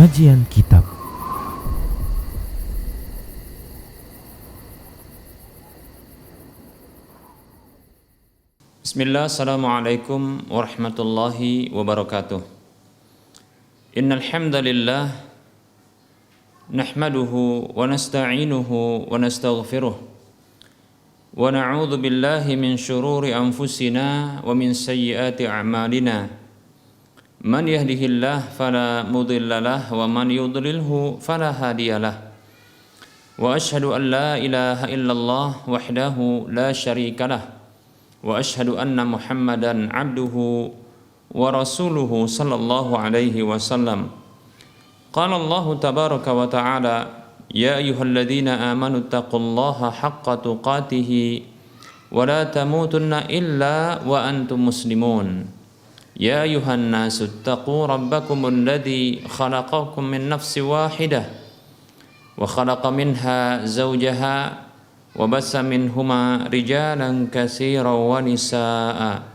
Kajian Kitab. Bismillah, assalamualaikum warahmatullahi wabarakatuh. Innal hamdalillah nahmaduhu wa nasta'inuhu wa nastaghfiruh wa na'udzu billahi min shururi anfusina wa min sayyiati a'malina. Man yahdihillah fala mudilla lahu wa man yudlilhu fala hadiyalah. Wa ashhadu an la ilaha illallah wahdahu la syarika lah. Wa ashhadu anna Muhammadan abduhu wa rasuluhu sallallahu alaihi wasallam. Qala Allah tabaraka wa ta'ala, ya ayyuhalladzina amanu taqullaha haqqa tuqatih wa la tamutunna illa wa antum muslimun. Ya ayuhan nasu taqu rabbakumul ladzi khalaqakum min nafsin wahidah wa khalaqa minha zawjaha wa bassa minhuma rijalan katsiran wa nisaa'a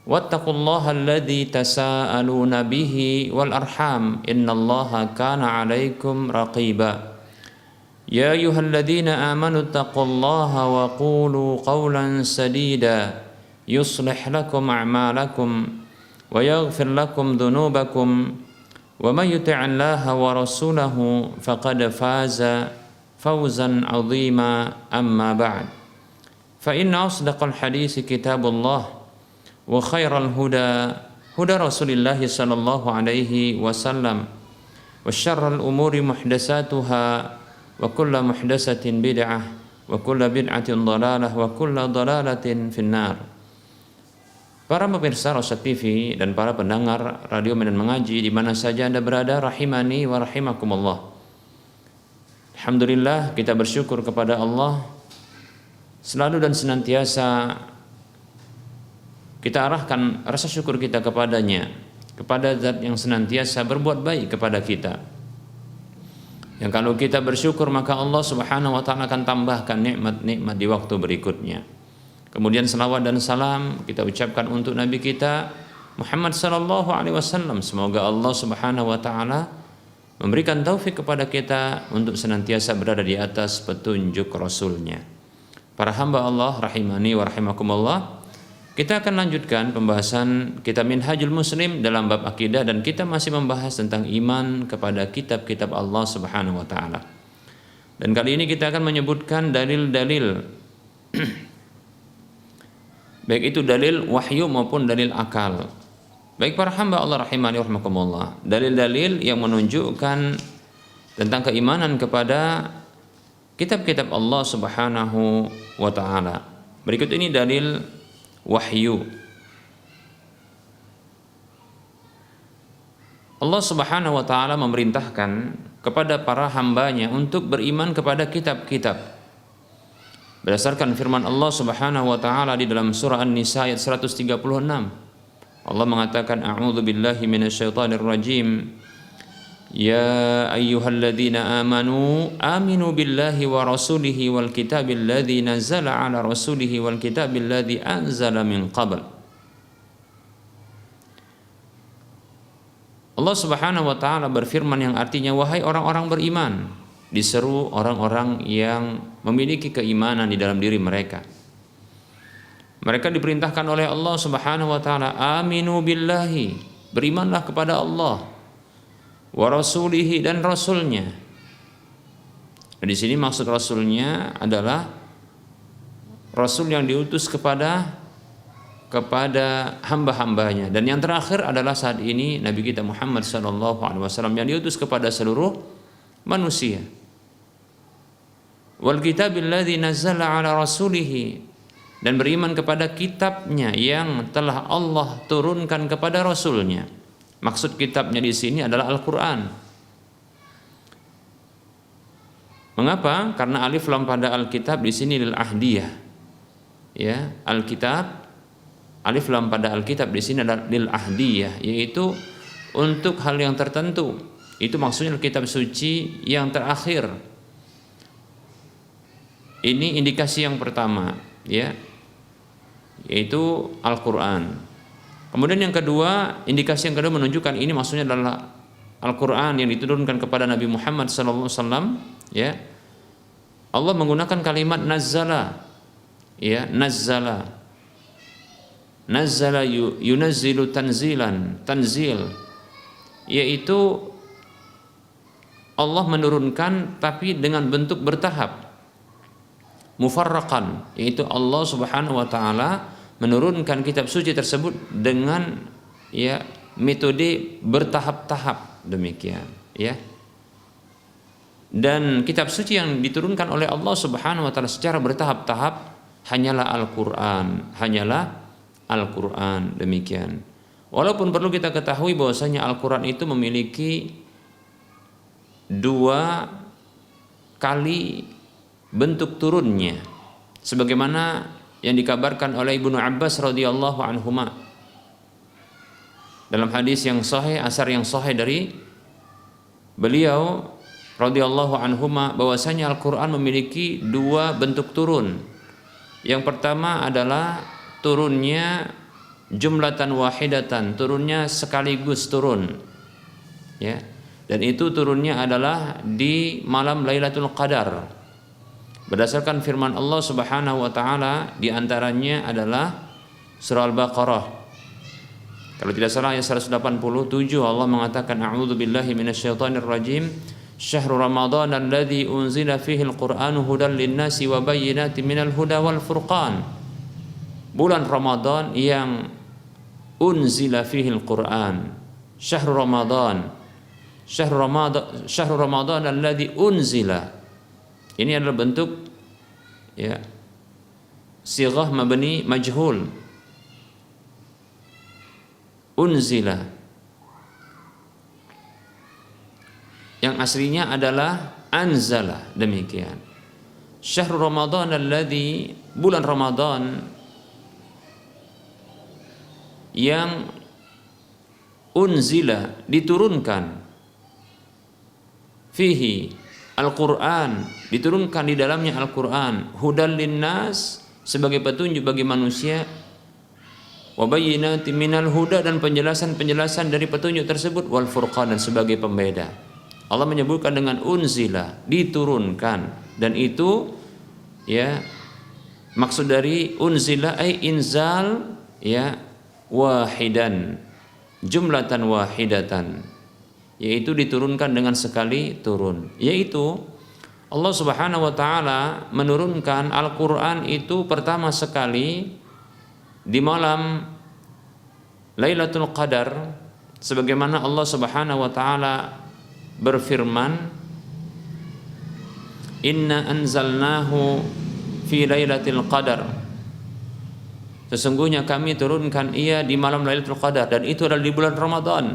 wattaqullaha alladzi tasaaluna bihi wal arham innallaha kana 'alaikum raqiba. Ya ayyuhalladzina amanu taqullaha wa qulu qawlan sadida yuslih lakum a'malakum wa yaghfir lakum dhunubakum wa may yuti'illaha wa rasulahu faqad faza fawzan 'azima. Amma ba'd, fa inna asdaqal hadits kitabullah wa khairal huda huda Rasulillah sallallahu alaihi wasallam wa syarrul umuri muhdatsatuha wa kullu muhdatsatin bid'ah wa kullu bid'atin dhalalah wa kullu dhalalatin finnar. Para pemirsa Rosyad TV dan para pendengar Radio Medan Mengaji di mana saja Anda berada, rahimani wa rahimakumullah. Alhamdulillah, kita bersyukur kepada Allah selalu dan senantiasa kita arahkan rasa syukur kita kepadanya, kepada Zat yang senantiasa berbuat baik kepada kita. Yang kalau kita bersyukur maka Allah Subhanahu wa taala akan tambahkan nikmat-nikmat di waktu berikutnya. Kemudian salawat dan salam kita ucapkan untuk Nabi kita Muhammad sallallahu alaihi wasallam. Semoga Allah Subhanahu wa taala memberikan taufik kepada kita untuk senantiasa berada di atas petunjuk Rasul-Nya. Para hamba Allah rahimani wa rahimakumullah, kita akan lanjutkan pembahasan kitab Minhajul Muslim dalam bab akidah dan kita masih membahas tentang iman kepada kitab-kitab Allah Subhanahu wa taala. Dan kali ini kita akan menyebutkan dalil-dalil baik itu dalil wahyu maupun dalil akal. Baik para hamba Allah rahimani wa rahimakumullah, dalil-dalil yang menunjukkan tentang keimanan kepada kitab-kitab Allah Subhanahu wa taala. Berikut ini dalil wahyu. Allah Subhanahu wa taala memerintahkan kepada para hambanya untuk beriman kepada kitab-kitab. Berdasarkan firman Allah Subhanahu wa taala di dalam surah An-Nisa ayat 136. Allah mengatakan, a'udzu billahi minasyaitonir rajim. Ya ayyuhalladzina amanu aminu billahi wa rasulihi wal kitabil ladzi nazzala ala rasulihi wal kitabil ladzi anzala min qabl. Allah Subhanahu wa taala berfirman yang artinya, wahai orang-orang beriman, diseru orang-orang yang memiliki keimanan di dalam diri mereka. Mereka diperintahkan oleh Allah Subhanahu wa taala, aminu billahi, berimanlah kepada Allah, wa rasulihi, dan rasulnya. Dan di sini maksud rasulnya adalah rasul yang diutus kepada hamba-hambanya, dan yang terakhir adalah saat ini Nabi kita Muhammad sallallahu alaihi wasallam yang diutus kepada seluruh manusia. Wal kitabil ladzi nazzala ala rasulihi, dan beriman kepada kitabnya yang telah Allah turunkan kepada rasulnya. Maksud kitabnya di sini adalah Al-Qur'an. Mengapa? Karena alif lam pada Alkitab di sini lil ahdiyah. Ya, Alkitab, alif lam pada Alkitab di sini adalah lil ahdiyah, yaitu untuk hal yang tertentu. Itu maksudnya kitab suci yang terakhir. Ini indikasi yang pertama, ya, yaitu Al-Quran. Kemudian yang kedua, indikasi yang kedua menunjukkan ini maksudnya adalah Al-Qur'an yang diturunkan kepada Nabi Muhammad SAW, ya, Allah menggunakan kalimat nazzala, ya, nazzala yunazzilu tanzil, yaitu Allah menurunkan tapi dengan bentuk bertahap, mufarraqan, yaitu Allah Subhanahu wa taala menurunkan kitab suci tersebut dengan, ya, metode bertahap-tahap, demikian, ya. Dan kitab suci yang diturunkan oleh Allah Subhanahu wa taala secara bertahap-tahap hanyalah Al-Qur'an, demikian. Walaupun perlu kita ketahui bahwasanya Al-Qur'an itu memiliki 2 kali bentuk turunnya, sebagaimana yang dikabarkan oleh Ibnu Abbas radhiyallahu anhuma dalam hadis yang sahih, asar yang sahih dari beliau radhiyallahu anhuma, bahwasanya Al-Qur'an memiliki 2 bentuk turun. Yang pertama adalah turunnya jumlatan wahidatan, turunnya sekaligus turun, ya. Dan itu turunnya adalah di malam Lailatul Qadar. Berdasarkan firman Allah Subhanahu wa taala, di antaranya adalah surah Al-Baqarah. Kalau tidak salah ayat 187, Allah mengatakan, a'udzu billahi minasyaitonir rajim, syahrul ramadhan alladzi unzila fihi al-Qur'anu hudan lin-nasi wa bayyinatin minal huda wal furqan. Bulan Ramadan yang unzila fihi al-Qur'an. Syahrul Ramadan alladzi unzila. Ini adalah bentuk, ya, sighah mabni majhul. Unzila yang aslinya adalah anzala, demikian. Syahrul Ramadan alladzi, bulan Ramadan yang unzila, diturunkan, fihi Al-Qur'an, diturunkan di dalamnya Al-Qur'an, hudal linnas, sebagai petunjuk bagi manusia, wa bayyinatin minal huda, dan penjelasan-penjelasan dari petunjuk tersebut, wal furqan, dan sebagai pembeda. Allah menyebutkan dengan unzila, diturunkan, dan itu, ya, maksud dari unzila ay inzal, ya, wahidan, jumlatan wahidatan, yaitu diturunkan dengan sekali turun. Yaitu Allah Subhanahu wa taala menurunkan Al-Qur'an itu pertama sekali di malam Lailatul Qadar, sebagaimana Allah Subhanahu wa taala berfirman, inna anzalnahu fi lailatul qadar, sesungguhnya kami turunkan ia di malam Lailatul Qadar, dan itu adalah di bulan Ramadan.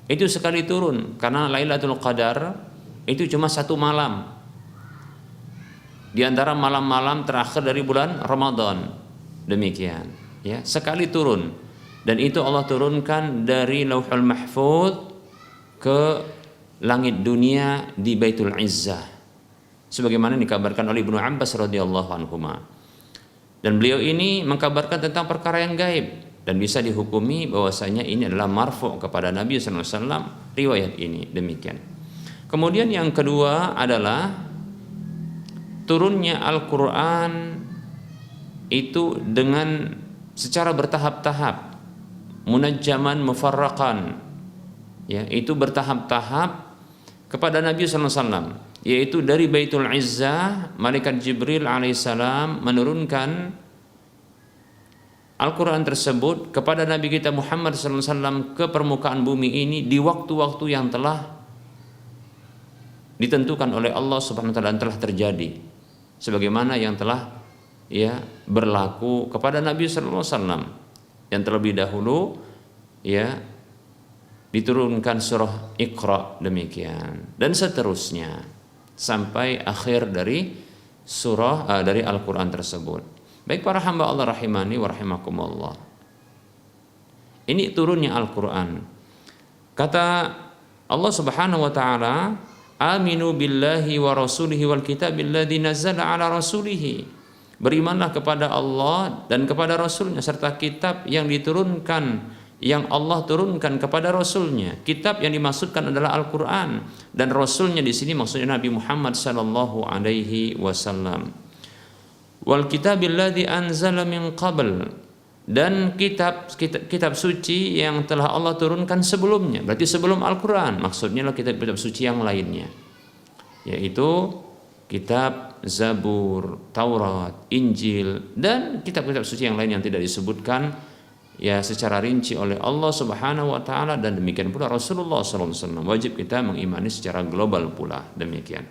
Itu sekali turun, karena Lailatul Qadar itu cuma 1 malam di antara malam-malam terakhir dari bulan Ramadan, demikian, ya, sekali turun. Dan itu Allah turunkan dari Lauhul Mahfuz ke langit dunia di Baitul Izzah, sebagaimana dikabarkan oleh Ibnu Abbas radhiyallahu anhuma. Dan beliau ini mengkabarkan tentang perkara yang gaib, dan bisa dihukumi bahwasanya ini adalah marfu' kepada Nabi SAW, riwayat ini, demikian. Kemudian yang kedua adalah turunnya Al-Qur'an itu dengan secara bertahap-tahap, munajjaman mufarraqan, ya, itu bertahap-tahap kepada Nabi SAW, yaitu dari Baitul Izzah, malaikat Jibril alaihissalam menurunkan Al-Quran tersebut kepada Nabi kita Muhammad SAW ke permukaan bumi ini di waktu-waktu yang telah ditentukan oleh Allah Subhanahu wa taala dan telah terjadi, sebagaimana yang telah, ya, berlaku kepada Nabi SAW yang terlebih dahulu, ya, diturunkan surah Iqra, demikian, dan seterusnya sampai akhir dari surah dari Al-Quran tersebut. Baik para hamba Allah rahimani wa rahimakumullah, ini turunnya Al-Quran. Kata Allah Subhanahu wa taala, aminu billahi wa rasulihi wal kitabil ladzi nazzala ala rasulihi, berimanlah kepada Allah dan kepada Rasulnya serta kitab yang diturunkan yang Allah turunkan kepada Rasulnya. Kitab yang dimaksudkan adalah Al-Quran, dan Rasulnya di sini maksudnya Nabi Muhammad sallallahu alaihi wasallam. Wal kitabil ladzi anzala min qabl, dan kitab suci yang telah Allah turunkan sebelumnya, berarti sebelum Al-Quran, maksudnya adalah kitab suci yang lainnya, yaitu kitab Zabur, Taurat, Injil, dan kitab-kitab suci yang lain yang tidak disebutkan secara rinci oleh Allah Subhanahu wa taala, dan demikian pula Rasulullah sallallahu alaihi wasallam. Wajib kita mengimani secara global pula demikian.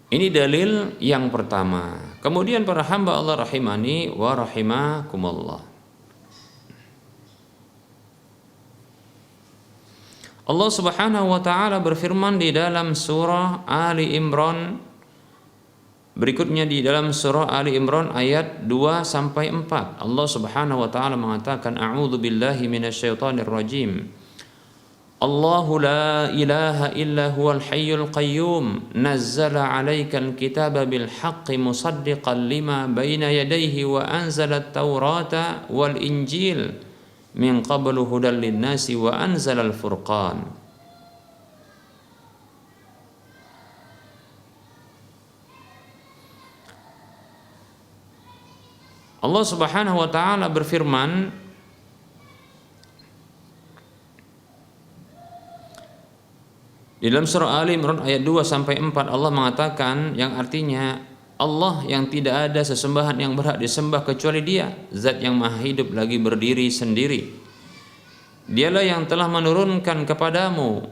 Ini dalil yang pertama. Kemudian para hamba Allah rahimani wa rahimakumullah. Allah Subhanahu wa taala berfirman di dalam surah Ali Imran, berikutnya di dalam surah Ali Imran ayat 2 sampai 4. Allah Subhanahu wa taala mengatakan, a'udzu billahi minasyaitonir rajim. Allahu la ilaha illa huwal hayyul qayyum, nazzala 'alaikal kitaba bil haqqi musaddiqan lima baina yadayhi wa anzala at-taurata wal injil min qablu hudal lin-nasi wa anzala al-furqan. Allah Subhanahu wa taala berfirman di dalam surah Ali Imran ayat 2 sampai 4. Allah mengatakan, yang artinya Allah yang tidak ada sesembahan yang berhak disembah kecuali Dia, zat yang maha hidup lagi berdiri sendiri. Dialah yang telah menurunkan kepadamu,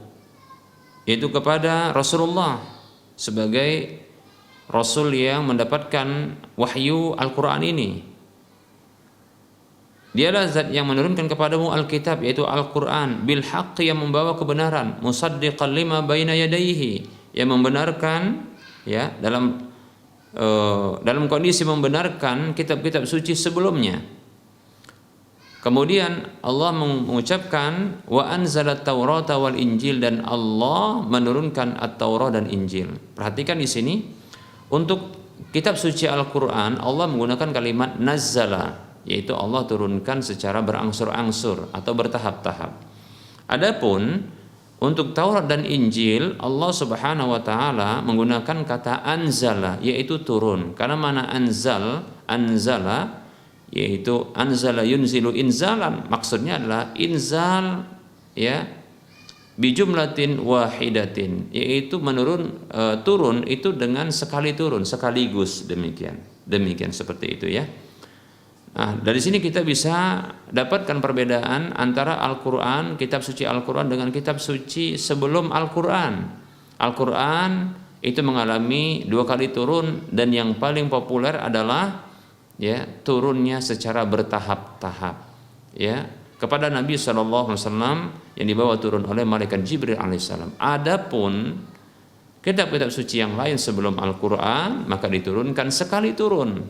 yaitu kepada Rasulullah, sebagai Rasul yang mendapatkan wahyu Al-Quran ini. Dialah zat yang menurunkan kepadamu Alkitab, yaitu Al-Quran, bil haqqi, yang membawa kebenaran, musaddiqan lima baina yadayhi, yang membenarkan dalam kondisi membenarkan kitab-kitab suci sebelumnya. Kemudian Allah mengucapkan wa anzalat taurata wal injil, dan Allah menurunkan at-Taurat dan Injil. Perhatikan di sini, untuk kitab suci Al-Quran Allah menggunakan kalimat nazzala, yaitu Allah turunkan secara berangsur-angsur atau bertahap-tahap. Adapun untuk Taurat dan Injil, Allah Subhanahu wa taala menggunakan kata anzala, yaitu turun. Karena mana anzala yaitu anzala yunzilu inzalan, maksudnya adalah inzal bijumlatin wahidatin, yaitu turun itu dengan sekali turun, sekaligus, demikian seperti itu ya. Nah, dari sini kita bisa dapatkan perbedaan antara Al-Quran, kitab suci Al-Quran, dengan kitab suci sebelum Al-Quran. Al-Quran itu mengalami 2 kali turun, dan yang paling populer adalah turunnya secara bertahap-tahap kepada Nabi SAW yang dibawa turun oleh malaikat Jibril alaihissalam. Adapun kitab-kitab suci yang lain sebelum Al-Quran, maka diturunkan sekali turun,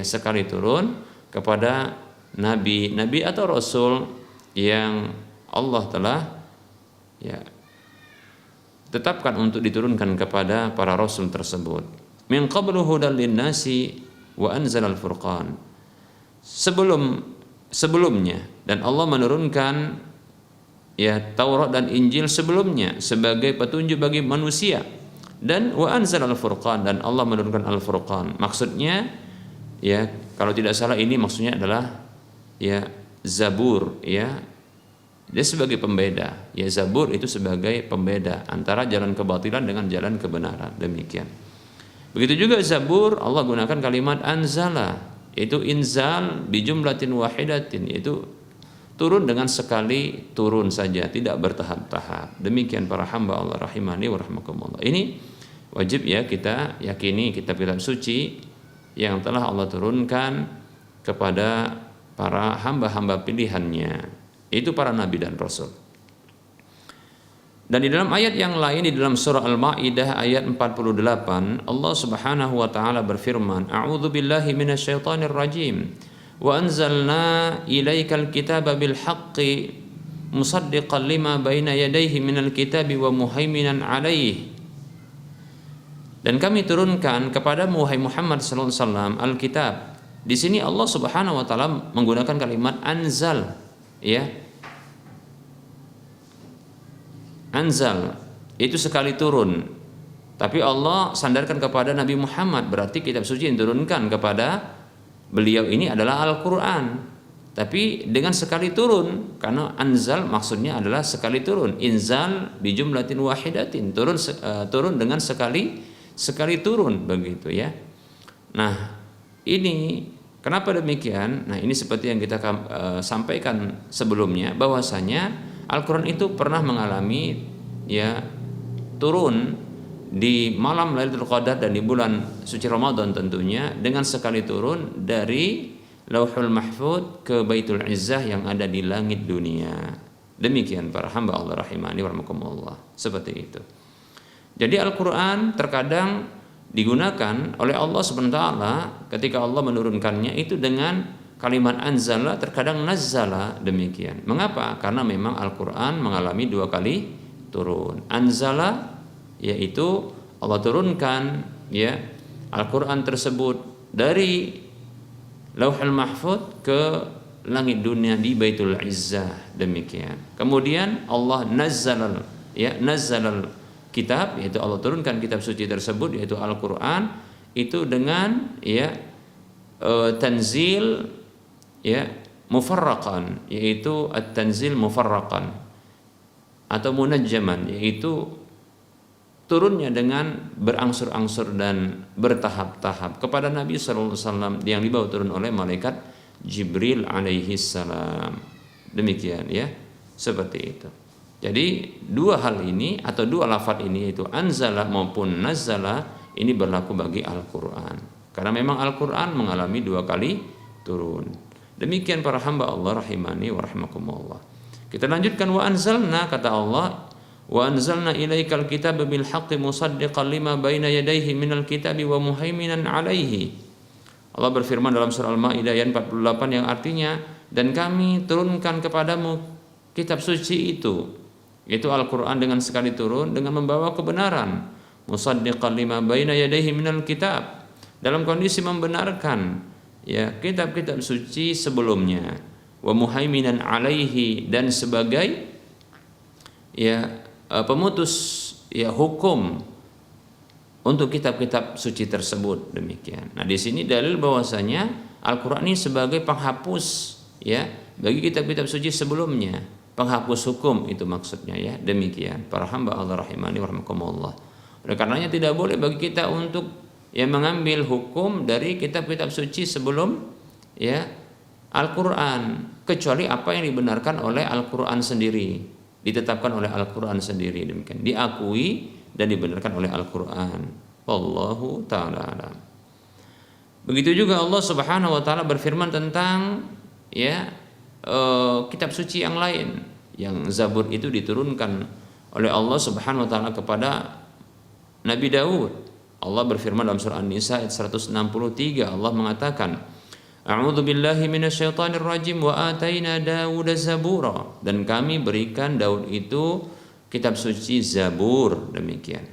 sekali turun kepada nabi atau rasul yang Allah telah tetapkan untuk diturunkan kepada para rasul tersebut. Min qablu hudal linnasi wa anzalal furqan, sebelumnya, dan Allah menurunkan Taurat dan Injil sebelumnya sebagai petunjuk bagi manusia, dan wa anzalal furqan, dan Allah menurunkan al-furqan. Maksudnya kalau tidak salah ini maksudnya adalah Zabur, dia sebagai pembeda. Zabur itu sebagai pembeda antara jalan kebatilan dengan jalan kebenaran, demikian. Begitu juga Zabur, Allah gunakan kalimat anzala, yaitu inzal bijumlatin wahidatin, yaitu turun dengan sekali turun saja, tidak bertahap-tahap. Demikian para hamba Allah rahimani wa rahmakumullah. Ini wajib kita yakini kitab-kitab suci yang telah Allah turunkan kepada para hamba-hamba pilihannya, itu para nabi dan rasul. Dan di dalam ayat yang lain, di dalam surah Al-Maidah ayat 48, Allah Subhanahu wa taala berfirman, a'udzu billahi minasyaitonir rajim, wa anzalna ilaikal kitaba bil haqqi musaddiqan lima baina yadayhi minal kitabi wa muhaiminan alaihi. Dan kami turunkan kepadamu wahai Muhammad sallallahu alaihi wasallam Alkitab di sini Allah Subhanahu wa taala menggunakan kalimat anzal, ya. Anzal itu sekali turun. Tapi Allah sandarkan kepada Nabi Muhammad, berarti kitab suci yang diturunkan kepada beliau ini adalah Al-Qur'an. Tapi dengan sekali turun, karena anzal maksudnya adalah sekali turun. Inzal bi jumlatin wahidatin, turun dengan sekali turun, begitu ya. Nah, ini kenapa demikian? Nah, ini seperti yang kita sampaikan sebelumnya, bahwasanya Al-Qur'an itu pernah mengalami ya turun di malam Lailatul Qadar dan di bulan suci Ramadan tentunya, dengan sekali turun dari Lauhul Mahfud ke Baitul Izzah yang ada di langit dunia. Demikian para hamba Allah rahimani wa rahmakumullah. Seperti itu. Jadi Al-Qur'an terkadang digunakan oleh Allah Subhanahu wa taala ketika Allah menurunkannya itu dengan kalimat anzala, terkadang nazzala, demikian. Mengapa? Karena memang Al-Qur'an mengalami 2 kali turun. Anzala yaitu Allah turunkan ya Al-Qur'an tersebut dari Lauhul Mahfud ke langit dunia di Baitul Izzah, demikian. Kemudian Allah nazzalal kitab, yaitu Allah turunkan kitab suci tersebut yaitu Al-Qur'an itu dengan ya tanzil ya mufarraqan, yaitu at-tanzil mufarraqan atau munajjaman, yaitu turunnya dengan berangsur-angsur dan bertahap-tahap kepada Nabi sallallahu alaihi wasallam yang dibawa turun oleh malaikat Jibril alaihi salam. Demikian ya, seperti itu. Jadi 2 hal ini atau 2 lafaz ini, yaitu anzala maupun nazzala, ini berlaku bagi Al-Qur'an. Karena memang Al-Qur'an mengalami 2 kali turun. Demikian para hamba Allah rahimani wa rahmakumullah. Kita lanjutkan, wa anzalna, kata Allah, wa anzalna ilaikal kitaba bil haqqi musaddiqan lima baina yadayhi minal kitabi wa muhaiminan alaihi. Allah berfirman dalam surah Al-Maidah ayat 48 yang artinya, dan kami turunkan kepadamu kitab suci itu, yaitu Al-Qur'an dengan sekali turun dengan membawa kebenaran, musaddiqan lima baina yadayhi minal kitab, dalam kondisi membenarkan ya kitab-kitab suci sebelumnya, wa muhaiminan alaihi, dan sebagai ya pemutus ya hukum untuk kitab-kitab suci tersebut, demikian. Nah, di sini dalil bahwasanya Al-Qur'an ini sebagai penghapus ya bagi kitab-kitab suci sebelumnya, penghapus hukum itu maksudnya ya. Demikian para hamba Allah rahimani wa rahmakumullah. Oleh karenanya tidak boleh bagi kita untuk ya mengambil hukum dari kitab-kitab suci sebelum ya Al-Qur'an, kecuali apa yang dibenarkan oleh Al-Qur'an sendiri, ditetapkan oleh Al-Qur'an sendiri, demikian, diakui dan dibenarkan oleh Al-Qur'an. Wallahu ta'ala alam. Begitu juga Allah Subhanahu wa taala berfirman tentang ya kitab suci yang lain, yang Zabur itu diturunkan oleh Allah Subhanahu wa taala kepada Nabi Daud. Allah berfirman dalam surah An-Nisa ayat 163, Allah mengatakan, A'udzu billahi minasyaitonir rajim wa ataina Dawuda zabura, dan kami berikan Daud itu kitab suci Zabur, demikian.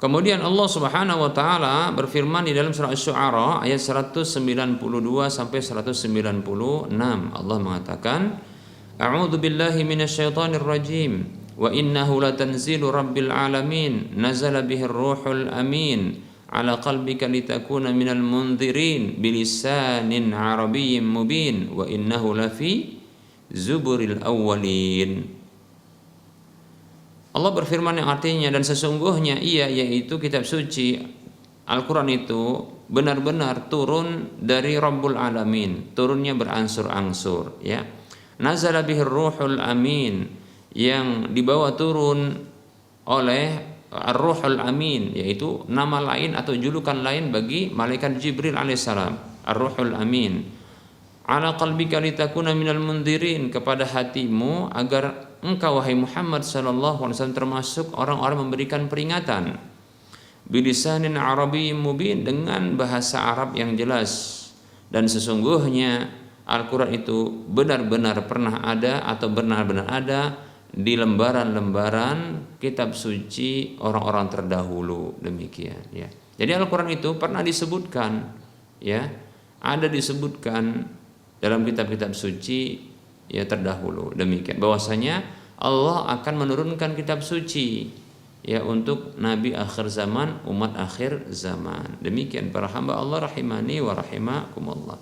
Kemudian Allah Subhanahu wa taala berfirman di dalam surah Asy-Syu'ara ayat 192 sampai 196, Allah mengatakan, A'udzu billahi minasyaitonir rajim wa innahu latanzilu rabbil alamin nazala bihir ruhul amin ala qalbika litakuna minal munzirin bilisanin arabiyyin mubin wa innahu lafi zuburil awwalin. Allah berfirman yang artinya, dan sesungguhnya ia, yaitu kitab suci Al-Qur'an itu benar-benar turun dari Rabbul Alamin, turunnya berangsur-angsur ya. Nazala bihir ruhul amin, yang dibawa turun oleh Ar-Ruhul Amin, yaitu nama lain atau julukan lain bagi malaikat Jibril alaihissalam, Ar-Ruhul Amin, ala qalbika litakuna minal mundirin, kepada hatimu agar engkau wahai Muhammad sallallahu alaihi wasallam termasuk orang-orang memberikan peringatan, bilisanin arabiyyin mubin, dengan bahasa Arab yang jelas. Dan sesungguhnya Al-Qur'an itu benar-benar pernah ada atau benar-benar ada di lembaran-lembaran kitab suci orang-orang terdahulu, demikian ya. Jadi Al-Qur'an itu pernah disebutkan ya, ada disebutkan dalam kitab-kitab suci ya terdahulu, demikian bahwasanya Allah akan menurunkan kitab suci ya untuk nabi akhir zaman, umat akhir zaman. Demikian para hamba Allah rahimani wa rahimakumullah.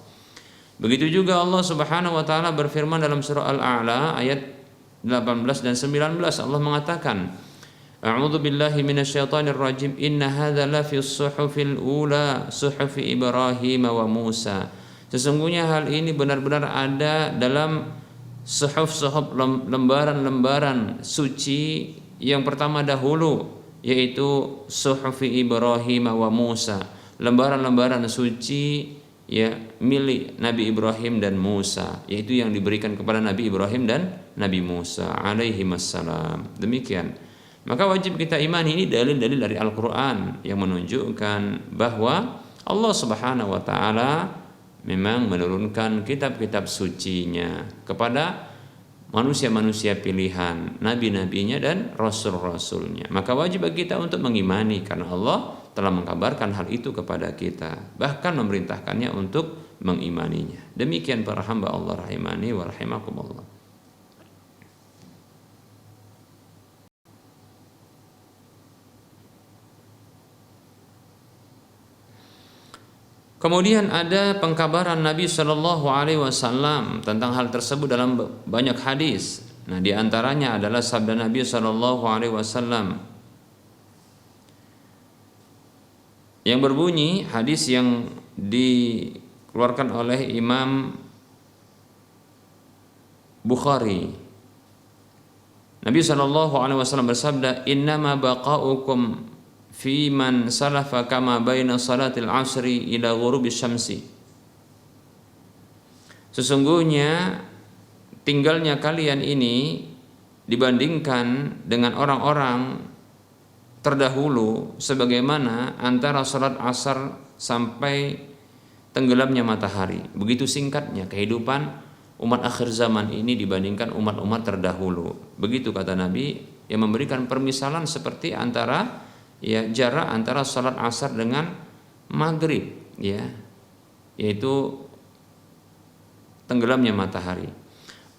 Begitu juga Allah Subhanahu wa taala berfirman dalam surah Al-A'la ayat 18 dan 19, Allah mengatakan, A'udzu billahi minasyaitonir rajim, inna hadza lafis suhufil ula suhufi Ibrahim wa Musa. Sesungguhnya hal ini benar-benar ada dalam suhuf-suhuf, lembaran-lembaran suci yang pertama dahulu, yaitu suhufi Ibrahim wa Musa, lembaran-lembaran suci ya milik Nabi Ibrahim dan Musa, yaitu yang diberikan kepada Nabi Ibrahim dan Nabi Musa alaihi wassalam. Demikian. Maka wajib kita imani ini dalil-dalil dari Al-Qur'an yang menunjukkan bahwa Allah Subhanahu wa taala memang menurunkan kitab-kitab sucinya kepada manusia-manusia pilihan, nabi-nabinya dan rasul-rasulnya. Maka wajib bagi kita untuk mengimani karena Allah telah mengkabarkan hal itu kepada kita, bahkan memerintahkannya untuk mengimaninya. Demikian para hamba Allah rahimani wa rahimakumullah. Kemudian ada pengkabaran Nabi Shallallahu Alaihi Wasallam tentang hal tersebut dalam banyak hadis. Nah, di antaranya adalah sabda Nabi Shallallahu Alaihi Wasallam yang berbunyi, hadis yang dikeluarkan oleh Imam Bukhari. Nabi Shallallahu Alaihi Wasallam bersabda, Innama baqaukum fi man salafa kama baina salatil asri ila ghurubi syamsi. Sesungguhnya tinggalnya kalian ini dibandingkan dengan orang-orang terdahulu sebagaimana antara salat asar sampai tenggelamnya matahari. Begitu singkatnya kehidupan umat akhir zaman ini dibandingkan umat-umat terdahulu. Begitu kata Nabi, yang memberikan permisalan seperti antara ya jarak antara salat asar dengan maghrib ya, yaitu tenggelamnya matahari.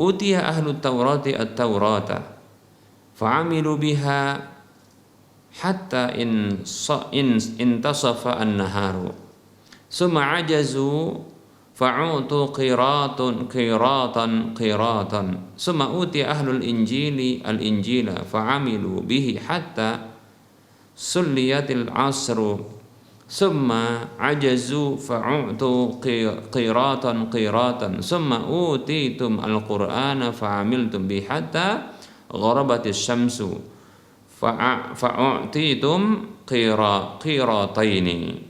Utiya ahlu taurati at-taurata fa'amilu biha hatta intasafa an-naharu summa ajazu fa'utu qiratan summa utiya ahlul injili al-injila fa'amilu bihi hatta sulliyatil asru summa ajazu fa'utu qiratan summa utitum al-qur'ana fa'amiltum bi hatta gharabatis syamsu fa'utitum qirataini.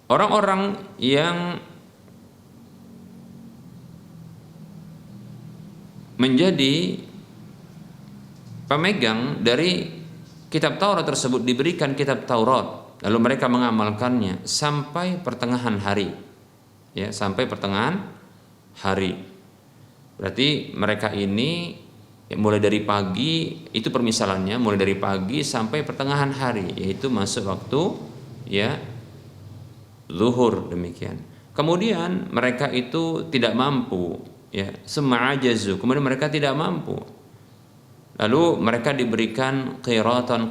Orang-orang yang menjadi pemegang dari kitab Taurat tersebut diberikan kitab Taurat, lalu mereka mengamalkannya sampai pertengahan hari, ya sampai pertengahan hari. Berarti mereka ini ya, mulai dari pagi, itu permisalannya mulai dari pagi sampai pertengahan hari, yaitu masuk waktu ya zuhur, demikian. Kemudian mereka itu tidak mampu, ya sema'ajazu, kemudian mereka tidak mampu. Lalu mereka diberikan qiratan,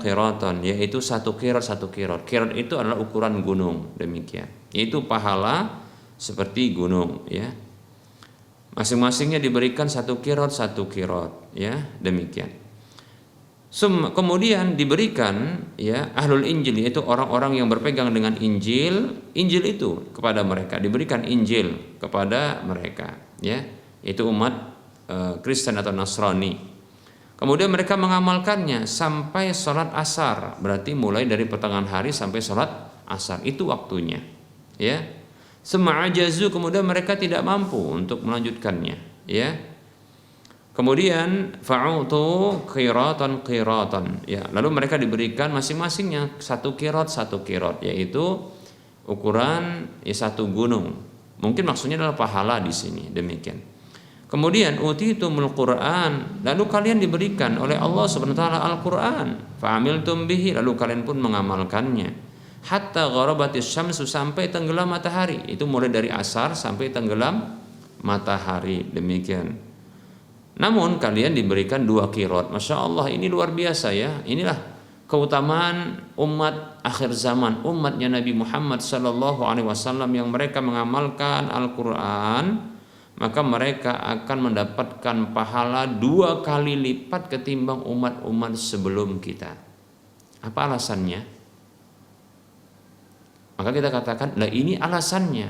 yaitu satu qirat. Qirat itu adalah ukuran gunung, demikian. Itu pahala seperti gunung, ya. Masing-masingnya diberikan satu qirat, ya, demikian. Kemudian diberikan ya ahlul Injil, yaitu orang-orang yang berpegang dengan Injil itu kepada mereka, diberikan Injil kepada mereka, ya, yaitu umat Kristen atau Nasrani. Kemudian mereka mengamalkannya sampai sholat asar, berarti mulai dari pertengahan hari sampai sholat asar, itu waktunya. Ya, sema'ajazu, kemudian mereka tidak mampu untuk melanjutkannya. Ya, kemudian fa'utu qiratan, ya, lalu mereka diberikan masing-masingnya satu qirat, yaitu ukuran ya, satu gunung. Mungkin maksudnya adalah pahala di sini, demikian. Kemudian utitumul Qur'an, lalu kalian diberikan oleh Allah Subhanahu wa taala Al-Qur'an, fa'amiltum bihi, lalu kalian pun mengamalkannya. Hatta gharabatis syamsu, sampai tenggelam matahari. Itu mulai dari asar sampai tenggelam matahari, demikian. Namun kalian diberikan 2 qiraat. Masya Allah, ini luar biasa ya. Inilah keutamaan umat akhir zaman, umatnya Nabi Muhammad sallallahu alaihi wasallam, yang mereka mengamalkan Al-Qur'an, maka mereka akan mendapatkan pahala 2 kali lipat ketimbang umat-umat sebelum kita. Apa alasannya? Maka kita katakan, lah ini alasannya.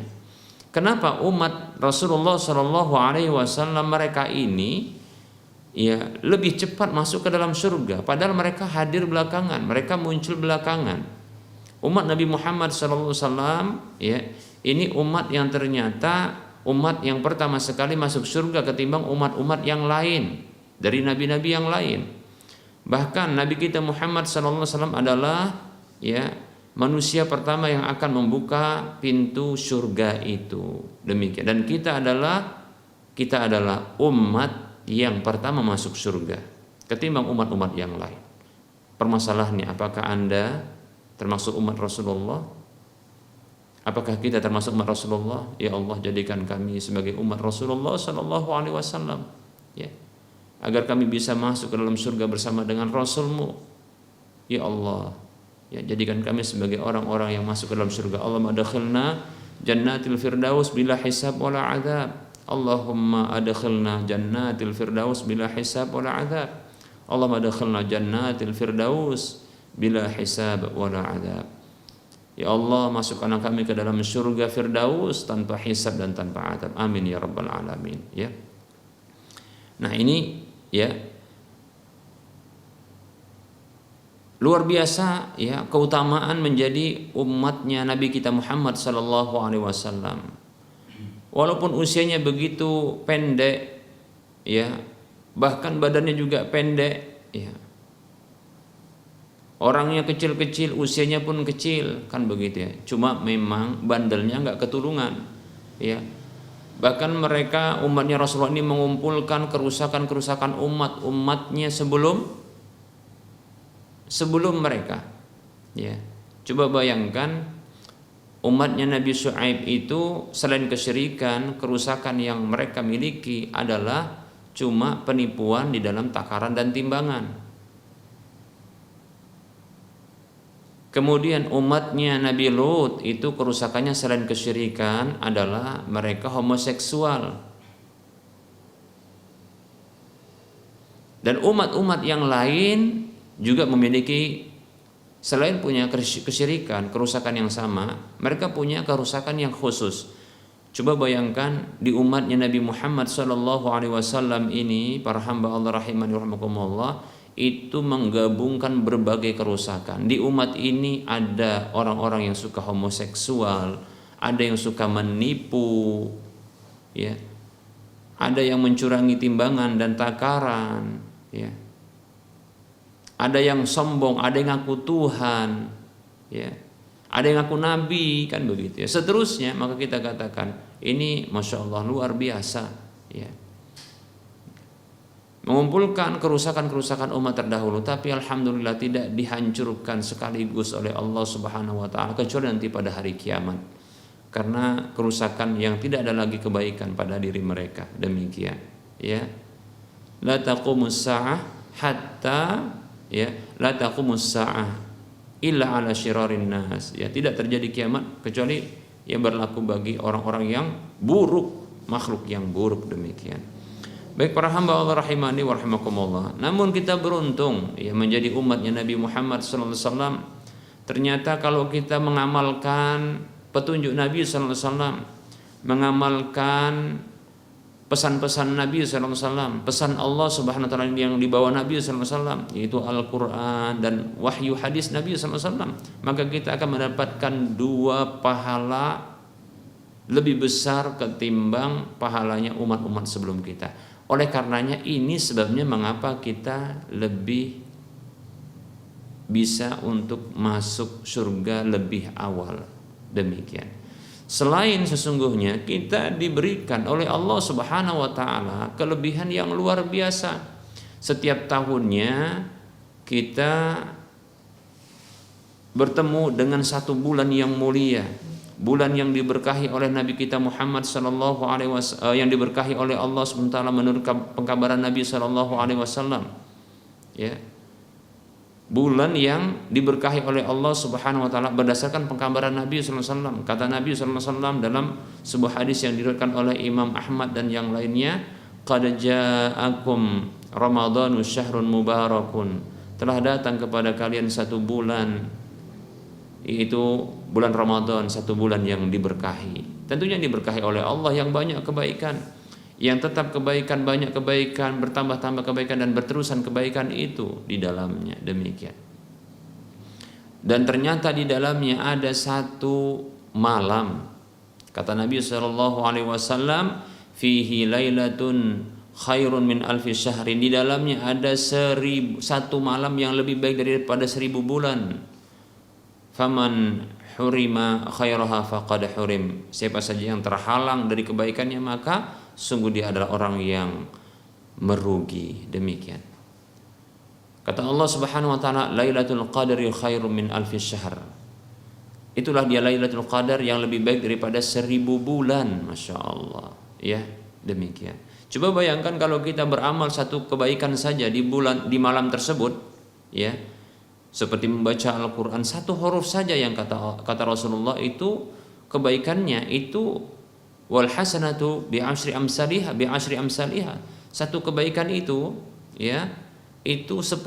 Kenapa umat Rasulullah sallallahu alaihi wasallam mereka ini ya lebih cepat masuk ke dalam surga, padahal mereka hadir belakangan, mereka muncul belakangan. Umat Nabi Muhammad sallallahu alaihi wasallam ya, ini umat yang ternyata umat yang pertama sekali masuk surga ketimbang umat-umat yang lain dari nabi-nabi yang lain. Bahkan Nabi kita Muhammad sallallahu alaihi wasallam adalah ya manusia pertama yang akan membuka pintu surga itu. Demikian. Dan kita adalah umat yang pertama masuk surga ketimbang umat-umat yang lain. Permasalahannya, apakah Anda termasuk umat Rasulullah? Apakah kita termasuk umat Rasulullah? Ya Allah, jadikan kami sebagai umat Rasulullah sallallahu alaihi wasallam ya. Agar kami bisa masuk ke dalam surga bersama dengan Rasul-Mu. Ya Allah, ya, jadikan kami sebagai orang-orang yang masuk ke dalam surga. Allahumma adkhilna jannatil firdaus bila hisab wala adab. Allahumma adkhilna jannatil firdaus bila hisab wala adab. Allahumma adkhilna jannatil firdaus bila hisab wala adab. Ya Allah, masukkan kami ke dalam surga firdaus tanpa hisab dan tanpa adab. Amin ya rabbal alamin ya. Nah, ini ya luar biasa ya keutamaan menjadi umatnya Nabi kita Muhammad sallallahu alaihi wasallam. Walaupun usianya begitu pendek ya, bahkan badannya juga pendek ya. Orangnya kecil-kecil, usianya pun kecil, kan begitu ya. Cuma memang bandelnya enggak keturunan ya. Bahkan mereka umatnya Rasulullah ini mengumpulkan kerusakan-kerusakan umatnya sebelum mereka ya. Coba bayangkan umatnya Nabi Syuaib itu selain kesyirikan, kerusakan yang mereka miliki adalah cuma penipuan di dalam takaran dan timbangan. Kemudian umatnya Nabi Lut itu kerusakannya selain kesyirikan adalah mereka homoseksual. Dan umat-umat yang lain juga memiliki, selain punya kesyirikan, kerusakan yang sama, mereka punya kerusakan yang khusus. Coba bayangkan di umatnya Nabi Muhammad SAW ini, para hamba Allah rahimani rahimakumullah, itu menggabungkan berbagai kerusakan. Di umat ini ada orang-orang yang suka homoseksual, ada yang suka menipu, ya, ada yang mencurangi timbangan dan takaran, ya. Ada yang sombong, ada yang ngaku Tuhan, ya. Ada yang ngaku nabi, kan begitu ya. Seterusnya, maka kita katakan ini masya Allah luar biasa, ya. Mengumpulkan kerusakan-kerusakan umat terdahulu, tapi alhamdulillah tidak dihancurkan sekaligus oleh Allah Subhanahu wa taala kecuali nanti pada hari kiamat. Karena kerusakan yang tidak ada lagi kebaikan pada diri mereka. Demikian, ya. La taqumus saah hatta ya, la taqumus saah illa ala syirarin nas. Ya, tidak terjadi kiamat kecuali yang berlaku bagi orang-orang yang buruk, makhluk yang buruk, demikian. Baik para hamba Allah rahimani wa rahimakumullah. Namun kita beruntung ya menjadi umatnya Nabi Muhammad sallallahu alaihi wasallam. Ternyata kalau kita mengamalkan petunjuk Nabi sallallahu alaihi wasallam, mengamalkan pesan-pesan Nabi sallallahu alaihi wasallam, pesan Allah Subhanahu wa taala yang dibawa Nabi sallallahu alaihi wasallam, yaitu Al-Qur'an dan wahyu hadis Nabi sallallahu alaihi wasallam, maka kita akan mendapatkan 2 pahala lebih besar ketimbang pahalanya umat-umat sebelum kita. Oleh karenanya ini sebabnya mengapa kita lebih bisa untuk masuk surga lebih awal. Demikian. Selain sesungguhnya kita diberikan oleh Allah Subhanahu wa taala kelebihan yang luar biasa. Setiap tahunnya kita bertemu dengan satu bulan yang mulia, bulan yang diberkahi oleh Nabi kita Muhammad sallallahu alaihi wasallam, yang diberkahi oleh Allah Subhanahu wa taala menurut pengkabaran Nabi sallallahu alaihi wasallam. Ya. Bulan yang diberkahi oleh Allah Subhanahu wa taala berdasarkan pengkabaran Nabi sallallahu alaihi wasallam. Kata Nabi sallallahu alaihi wasallam dalam sebuah hadis yang diriwayatkan oleh Imam Ahmad dan yang lainnya, qad ja'akum ramadhanu syahrun mubarakun. Telah datang kepada kalian satu bulan, yaitu bulan Ramadan, satu bulan yang diberkahi. Tentunya diberkahi oleh Allah yang banyak kebaikan, yang tetap kebaikan, banyak kebaikan, bertambah-tambah kebaikan dan berterusan kebaikan itu di dalamnya. Demikian. Dan ternyata di dalamnya ada satu malam. Kata Nabi sallallahu alaihi wasallam, fihi lailatun khairun min alfi syahrin. Di dalamnya ada satu malam yang lebih baik daripada 1000 bulan. Faman hurima khairaha faqad hurim. Siapa saja yang terhalang dari kebaikannya maka sungguh dia adalah orang yang merugi. Demikian. Kata Allah Subhanahu wa taala, Lailatul Qadri khairum min alfi syahr. Itulah dia Lailatul Qadar yang lebih baik daripada 1000 bulan. Masya Allah. Ya, demikian. Coba bayangkan kalau kita beramal satu kebaikan saja di malam tersebut, ya. Seperti membaca Al-Quran satu huruf saja yang kata Rasulullah itu kebaikannya itu wal hasanatu bi asyri amsalihha. Satu kebaikan itu ya itu 10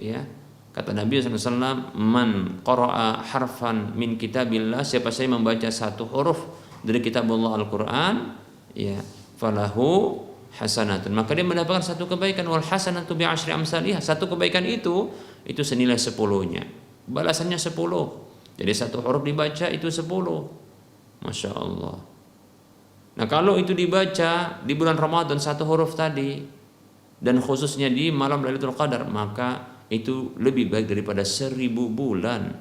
ya. Kata Nabi SAW, man qara'a harfan min kitabillah, siapa saja membaca satu huruf dari kitab Allah Al-Quran ya falahu hasanatun, maka dia mendapatkan satu kebaikan. Wal hasanatu bi asyri amsalihha, satu kebaikan itu senilai 10-nya, balasannya 10. Jadi satu huruf dibaca itu 10. Masya Allah. Nah kalau itu dibaca di bulan Ramadan satu huruf tadi, dan khususnya di malam Lailatul Qadar, maka itu lebih baik daripada 1000 bulan,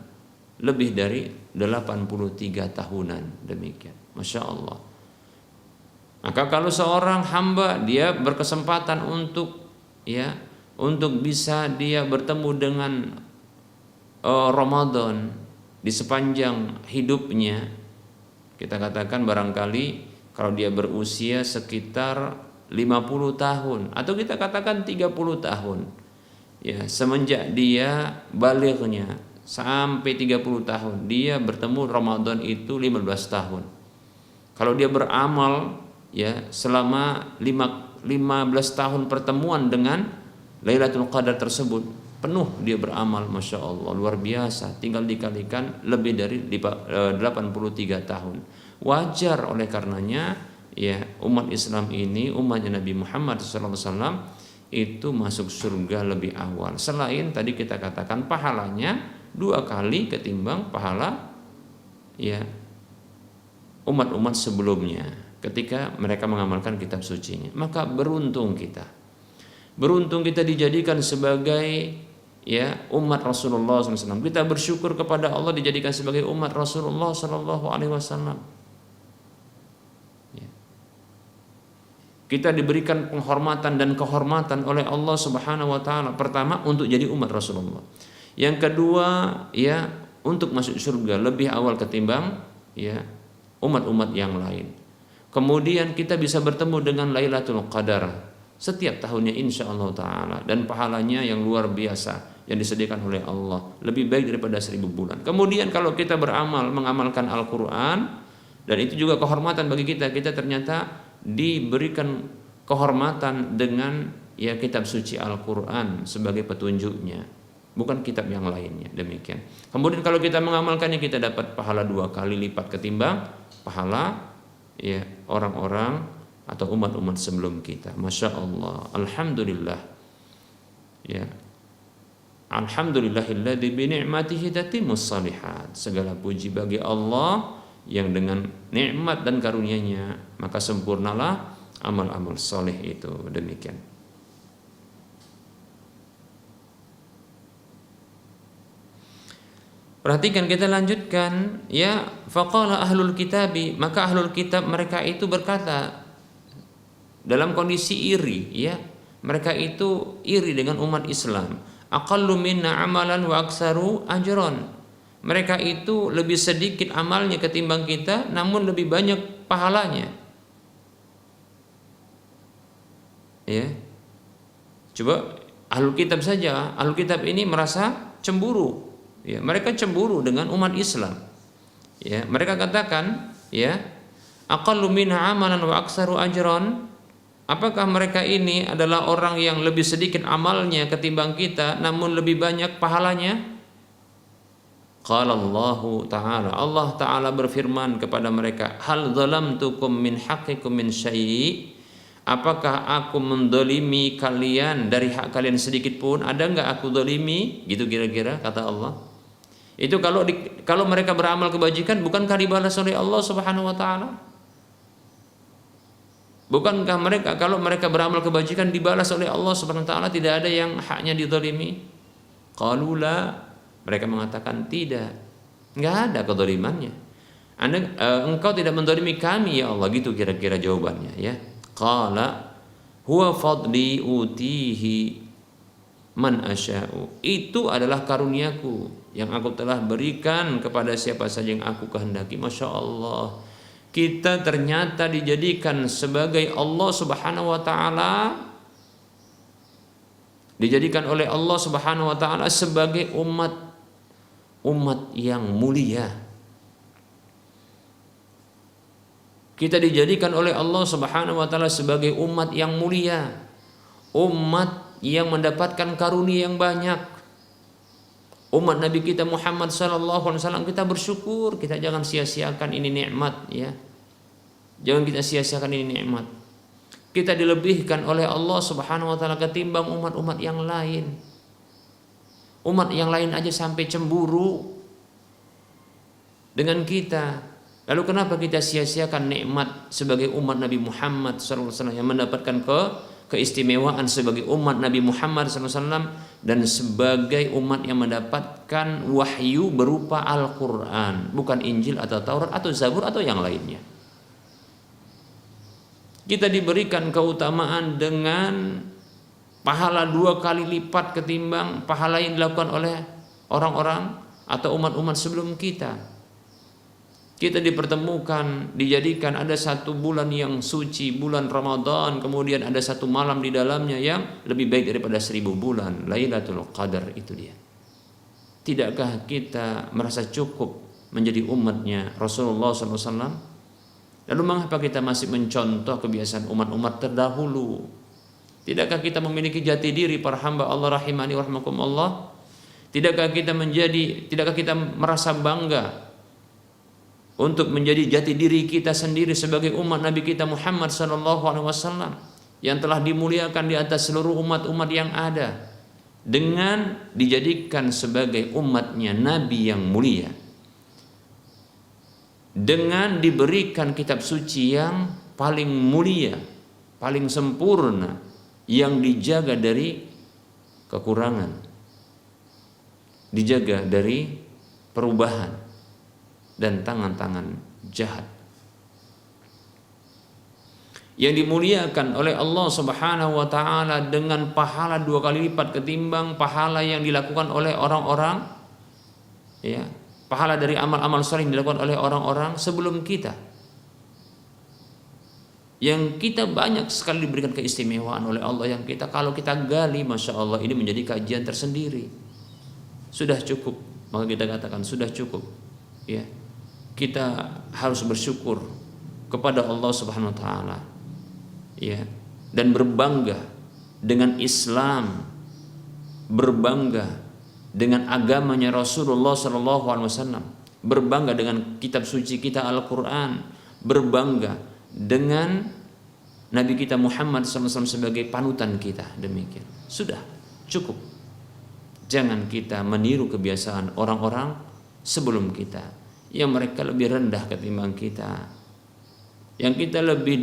lebih dari 83 tahunan. Demikian. Masya Allah. Maka kalau seorang hamba dia berkesempatan untuk bisa dia bertemu dengan Ramadan di sepanjang hidupnya, kita katakan barangkali kalau dia berusia sekitar 50 tahun atau kita katakan 30 tahun ya, semenjak dia balighnya sampai 30 tahun dia bertemu Ramadan itu 15 tahun. Kalau dia beramal ya selama 15 tahun pertemuan dengan Lailatul Qadar tersebut, penuh dia beramal, Masya Allah, luar biasa, tinggal dikalikan lebih dari 83 tahun. Wajar oleh karenanya ya umat Islam ini, umatnya Nabi Muhammad SAW itu masuk surga lebih awal. Selain tadi kita katakan pahalanya 2 kali ketimbang pahala ya umat-umat sebelumnya ketika mereka mengamalkan kitab sucinya. Maka beruntung kita dijadikan sebagai ya umat Rasulullah SAW. Kita bersyukur kepada Allah dijadikan sebagai umat Rasulullah SAW. Ya. Kita diberikan penghormatan dan kehormatan oleh Allah Subhanahu Wa Taala. Pertama untuk jadi umat Rasulullah. Yang kedua ya untuk masuk surga lebih awal ketimbang ya umat-umat yang lain. Kemudian kita bisa bertemu dengan Lailatul Qadar setiap tahunnya insya Allah Ta'ala, dan pahalanya yang luar biasa yang disediakan oleh Allah lebih baik daripada 1000 bulan. Kemudian kalau kita mengamalkan Al-Quran, dan itu juga kehormatan bagi kita ternyata diberikan kehormatan dengan ya kitab suci Al-Quran sebagai petunjuknya, bukan kitab yang lainnya. Demikian. Kemudian kalau kita mengamalkannya kita dapat pahala 2 kali lipat ketimbang pahala ya orang-orang atau umat-umat sebelum kita. Masya Allah. Alhamdulillah. Ya. Alhamdulillahilladzi bi ni'matihi tatimmus shalihat. Segala puji bagi Allah yang dengan nikmat dan karunia-Nya maka sempurnalah amal-amal soleh itu. Demikian. Perhatikan, kita lanjutkan ya, faqala ahlul kitabi, maka ahlul kitab mereka itu berkata dalam kondisi iri ya, mereka itu iri dengan umat Islam. Aqallu minna amalan wa aktsaru ajran. Mereka itu lebih sedikit amalnya ketimbang kita, namun lebih banyak pahalanya. Ya. Coba ahlul kitab saja, ahlul kitab ini merasa cemburu. Ya, mereka cemburu dengan umat Islam. Ya, mereka katakan, ya, aqallu minna amalan wa aktsaru ajran. Apakah mereka ini adalah orang yang lebih sedikit amalnya ketimbang kita, namun lebih banyak pahalanya? Qala Allahu Ta'ala, Allah Ta'ala berfirman kepada mereka, hal zalamtukum min haqqikum min syai'. Apakah aku mendolimi kalian dari hak kalian sedikit pun? Ada enggak aku dolimi? Gitu kira-kira kata Allah. Itu kalau mereka beramal kebajikan, bukankah dibalas oleh Allah Subhanahu wa taala? Bukankah mereka kalau mereka beramal kebajikan dibalas oleh Allah Subhanahu wa taala, tidak ada yang haknya dizalimi? Qalu la, mereka mengatakan tidak. Enggak ada kezalimannya. Engkau tidak menzalimi kami ya Allah, gitu kira-kira jawabannya ya. Qala huwa fadli utihi man asya'u. Itu adalah karuniaku yang aku telah berikan kepada siapa saja yang aku kehendaki. Masya Allah, kita ternyata dijadikan sebagai Allah Subhanahu wa ta'ala, dijadikan oleh Allah Subhanahu wa ta'ala sebagai umat yang mulia. Kita dijadikan oleh Allah Subhanahu wa ta'ala sebagai umat yang mulia, umat yang mendapatkan karunia yang banyak. Umat Nabi kita Muhammad sallallahu alaihi wasallam, kita bersyukur, kita jangan sia-siakan ini nikmat ya. Jangan kita sia-siakan ini nikmat. Kita dilebihkan oleh Allah Subhanahu wa taala ketimbang umat-umat yang lain. Umat yang lain aja sampai cemburu dengan kita. Lalu kenapa kita sia-siakan nikmat sebagai umat Nabi Muhammad sallallahu alaihi wasallam yang mendapatkan keistimewaan sebagai umat Nabi Muhammad SAW dan sebagai umat yang mendapatkan wahyu berupa Al-Quran, bukan Injil atau Taurat atau Zabur atau yang lainnya. Kita diberikan keutamaan dengan pahala 2 kali lipat ketimbang pahala yang dilakukan oleh orang-orang atau umat-umat sebelum kita. Kita dipertemukan, dijadikan ada 1 bulan yang suci, bulan Ramadan, kemudian ada 1 malam di dalamnya yang lebih baik daripada 1000 bulan, Lailatul Qadar, itu dia. Tidakkah kita merasa cukup menjadi umatnya Rasulullah SAW? Lalu mengapa kita masih mencontoh kebiasaan umat-umat terdahulu? Tidakkah kita memiliki jati diri para hamba Allah rahimani wa rahmakumullah? Tidakkah kita merasa bangga untuk menjadi jati diri kita sendiri sebagai umat Nabi kita Muhammad sallallahu alaihi wasallam yang telah dimuliakan di atas seluruh umat-umat yang ada dengan dijadikan sebagai umatnya Nabi yang mulia, dengan diberikan kitab suci yang paling mulia, paling sempurna, yang dijaga dari kekurangan, dijaga dari perubahan dan tangan-tangan jahat, yang dimuliakan oleh Allah Subhanahu wa taala dengan pahala 2 kali lipat ketimbang pahala yang dilakukan oleh orang-orang ya, pahala dari amal-amal saleh yang dilakukan oleh orang-orang sebelum kita, yang kita banyak sekali diberikan keistimewaan oleh Allah yang kita kalau kita gali, Masya Allah, ini menjadi kajian tersendiri. Sudah cukup, maka kita katakan sudah cukup ya. Kita harus bersyukur kepada Allah Subhanahu wa taala ya, dan berbangga dengan Islam, berbangga dengan agamanya Rasulullah sallallahu alaihi wasallam, berbangga dengan kitab suci kita Al-Qur'an, berbangga dengan Nabi kita Muhammad SAW sebagai panutan kita. Demikian sudah cukup. Jangan kita meniru kebiasaan orang-orang sebelum kita yang mereka lebih rendah ketimbang kita, yang kita lebih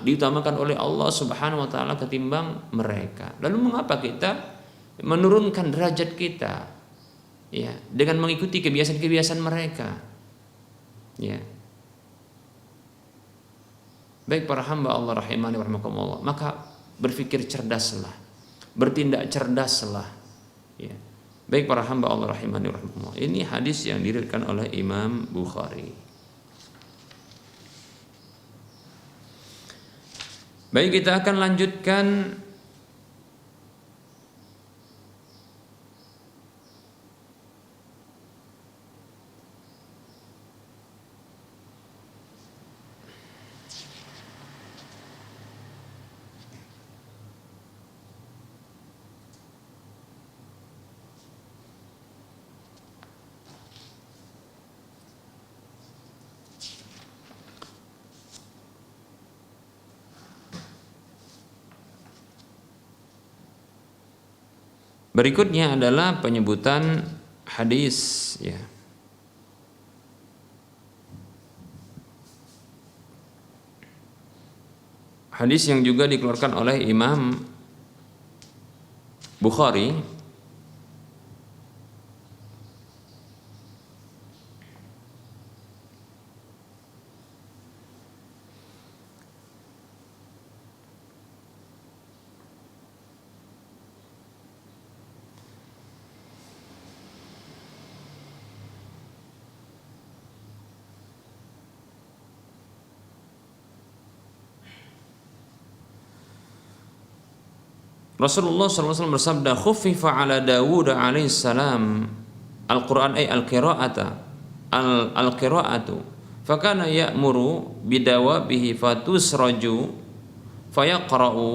diutamakan oleh Allah Subhanahu wa taala ketimbang mereka. Lalu mengapa kita menurunkan derajat kita ya, dengan mengikuti kebiasaan-kebiasaan mereka. Ya. Baik para hamba Allah rahimani wa rahimakumullah, maka berpikir cerdaslah, bertindak cerdaslah. Ya. Baik para hamba Allah rahimani wa rahimakumullah. Ini hadis yang diriwayatkan oleh Imam Bukhari. Baik, kita akan lanjutkan berikutnya adalah penyebutan hadis, ya. Hadis yang juga dikeluarkan oleh Imam Bukhari Rasulullah SAW bersabda, khuffifa ala Dawud alaihissalam al-Quran ay al-qira'atu fakana ya'muru bidawabihi fatusraju fayaqra'u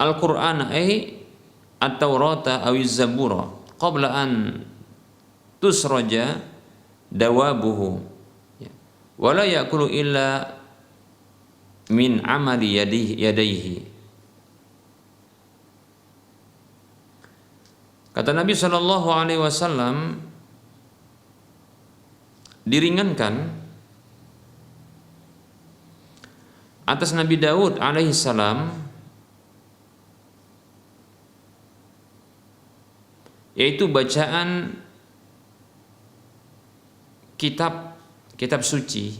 al-Quran ay at-Taurata awiz Zabura qabla an tusraja dawabuhu wala yakulu illa min amali yadayhi. Kata Nabi Shallallahu Alaihi Wasallam, diringankan atas Nabi Daud alaihissalam, yaitu bacaan kitab suci,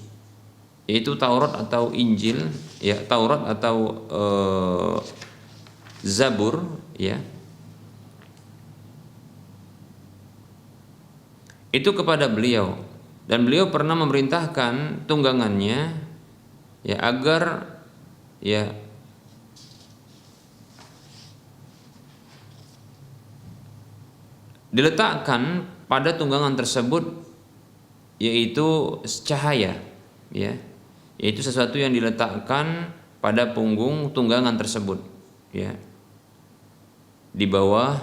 yaitu Taurat atau Injil, ya, Taurat atau Zabur, ya, itu kepada beliau, dan beliau pernah memerintahkan tunggangannya, ya, agar, ya, diletakkan pada tunggangan tersebut yaitu cahaya, ya, yaitu sesuatu yang diletakkan pada punggung tunggangan tersebut, ya, di bawah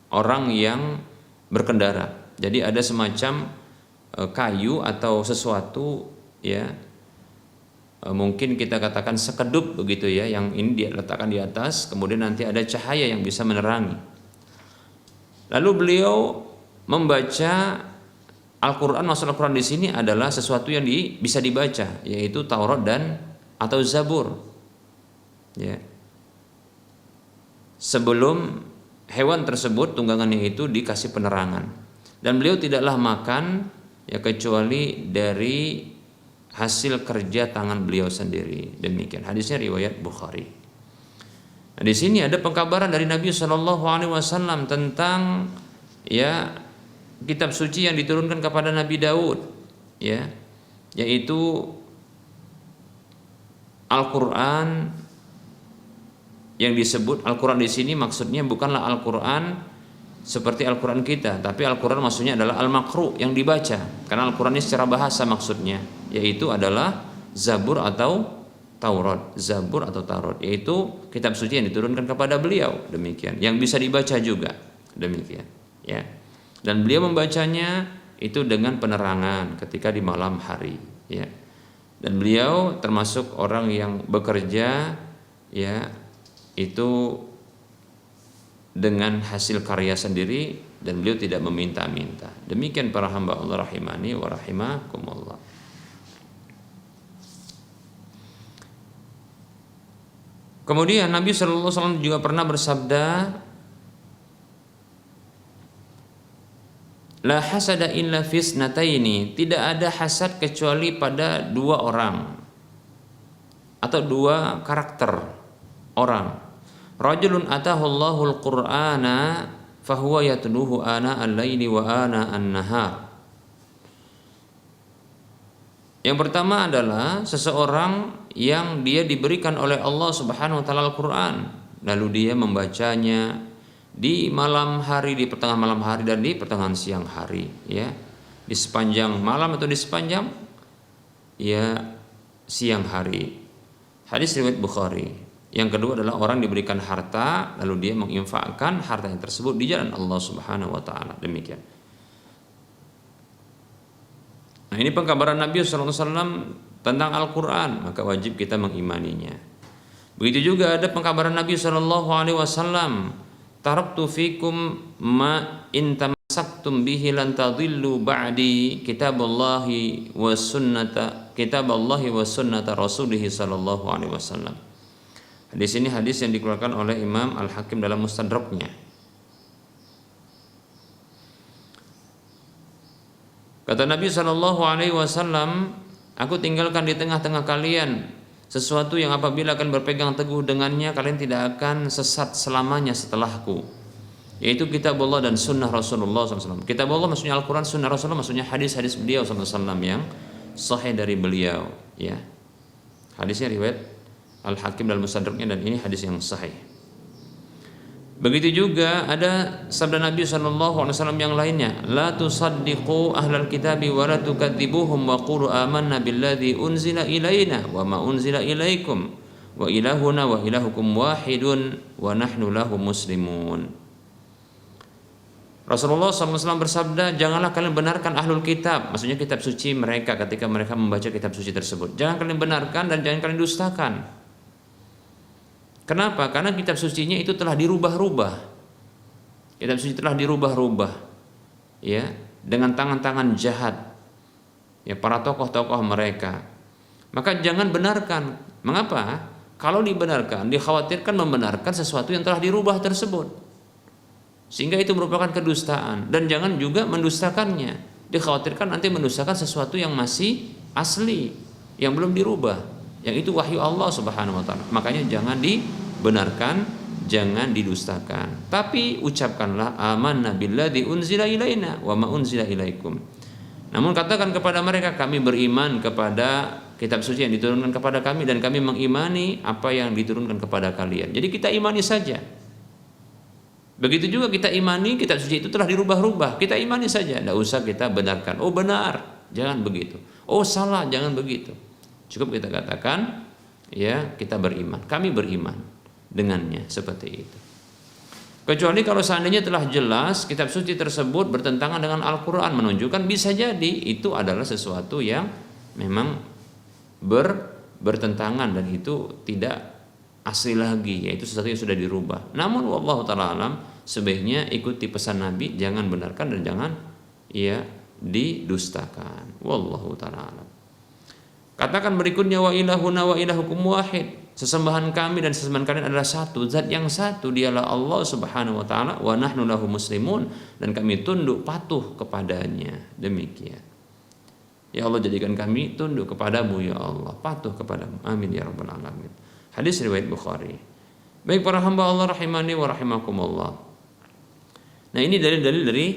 orang yang berkendara. Jadi ada semacam kayu atau sesuatu, ya, mungkin kita katakan sekedup begitu, ya, yang ini diletakkan di atas, kemudian nanti ada cahaya yang bisa menerangi. Lalu beliau membaca Al-Quran. Maksud Al-Quran di sini adalah sesuatu yang bisa dibaca, yaitu Taurat dan atau Zabur, ya, sebelum hewan tersebut, tunggangannya itu, dikasih penerangan. Dan beliau tidaklah makan, ya, kecuali dari hasil kerja tangan beliau sendiri. Demikian hadisnya riwayat Bukhari. Nah, di sini ada pengkabaran dari Nabi Shallallahu Alaihi Wasallam tentang, ya, kitab suci yang diturunkan kepada Nabi Daud, ya, yaitu Al-Quran. Yang disebut Al-Quran di sini maksudnya bukanlah Al-Quran seperti Al-Quran kita, tapi Al-Quran maksudnya adalah Al-Maqru, yang dibaca. Karena Al-Quran ini secara bahasa maksudnya, yaitu adalah Zabur atau Taurat, Zabur atau Taurat, yaitu kitab suci yang diturunkan kepada beliau. Demikian, yang bisa dibaca juga. Demikian, ya. Dan beliau membacanya itu dengan penerangan ketika di malam hari, ya. Dan beliau termasuk orang yang bekerja, ya, itu dengan hasil karya sendiri, dan beliau tidak meminta-minta. Demikian para hamba Allah rahimani wa rahimakumullah. Kemudian Nabi sallallahu alaihi wasallam juga pernah bersabda, la hasada illa fisnataini, tidak ada hasad kecuali pada dua orang atau dua karakter orang. Rajulun atahu Allahul Qur'ana fahuwa yatluhu ana al-laili wa ana an-nahar. Yang pertama adalah seseorang yang dia diberikan oleh Allah Subhanahu wa taala Al-Qur'an, lalu dia membacanya di malam hari, di pertengahan malam hari dan di pertengahan siang hari, ya. Di sepanjang malam atau di sepanjang ya siang hari. Hadis riwayat Bukhari. Yang kedua adalah orang diberikan harta lalu dia menginfakkan harta yang tersebut di jalan Allah Subhanahu wa taala. Demikian. Nah, ini pengkabaran Nabi sallallahu alaihi wasallam tentang Al-Qur'an, maka wajib kita mengimaninya. Begitu juga ada pengkabaran Nabi sallallahu alaihi wasallam, taraktu fikum ma in tamassaktum bihi lan tadhillu ba'di kitaballahi wa sunnata rasulih sallallahu alaihi wasallam. Hadis ini hadis yang dikeluarkan oleh Imam Al-Hakim dalam Mustadraknya. Kata Nabi sallallahu alaihi wasallam, aku tinggalkan di tengah-tengah kalian sesuatu yang apabila akan berpegang teguh dengannya kalian tidak akan sesat selamanya setelahku, yaitu kitab Allah dan sunnah Rasulullah SAW. Kitab Allah maksudnya Al-Quran, sunnah Rasulullah maksudnya hadis-hadis beliau SAW yang sahih dari beliau, ya. Hadisnya riwayat Al-Hakim dalam Mustadraknya dan ini hadis yang sahih. Begitu juga ada sabda Nabi SAW yang lainnya, la tusaddiqu ahlal kitabi wa la tukadzibuhum wa qulu amanna billadzi unzila ilaina wa ma unzila ilaikum wa ilahuna wa ilahukum wahidun wa nahnu lahu muslimun. Rasulullah SAW bersabda, janganlah kalian benarkan ahlul kitab, maksudnya kitab suci mereka ketika mereka membaca kitab suci tersebut. Jangan kalian benarkan dan jangan kalian dustakan. Kenapa? Karena kitab sucinya itu telah dirubah-rubah. Kitab suci telah dirubah-rubah, ya, dengan tangan-tangan jahat, ya, para tokoh-tokoh mereka. Maka jangan benarkan. Mengapa? Kalau dibenarkan, dikhawatirkan membenarkan sesuatu yang telah dirubah tersebut, sehingga itu merupakan kedustaan. Dan jangan juga mendustakannya. Dikhawatirkan nanti mendustakan sesuatu yang masih asli, yang belum dirubah, yang itu wahyu Allah Subhanahu wa taala. Makanya jangan dibenarkan, jangan didustakan. Tapi ucapkanlah amanna billadzi unzila ilaina wa ma unzila ilaikum. Namun katakan kepada mereka, kami beriman kepada kitab suci yang diturunkan kepada kami dan kami mengimani apa yang diturunkan kepada kalian. Jadi kita imani saja. Begitu juga kita imani kitab suci itu telah dirubah-rubah. Kita imani saja, tidak usah kita benarkan. Oh benar, jangan begitu. Oh salah, jangan begitu. Cukup kita katakan, ya, kita beriman, kami beriman dengannya, seperti itu. Kecuali kalau seandainya telah jelas kitab suci tersebut bertentangan dengan Al-Quran, menunjukkan bisa jadi itu adalah sesuatu yang memang bertentangan dan itu tidak asli lagi, yaitu sesuatu yang sudah dirubah. Namun wallahu ta'ala alam, sebaiknya ikuti pesan Nabi, jangan benarkan dan jangan ya didustakan. Wallahu ta'ala alam. Katakan berikutnya, wa ilahuna wa ilahukum wahid, sesembahan kami dan sesembahan kalian adalah satu, zat yang satu, dialah Allah Subhanahu wa taala, wa nahnu lahu muslimun, dan kami tunduk patuh kepadanya. Demikian. Ya Allah, jadikan kami tunduk kepadamu ya Allah, patuh kepadamu. Amin ya rabbal alamin. Hadis riwayat Bukhari. Baik para hamba Allah rahimani wa rahimakumullah. Nah, ini dalil-dalil dari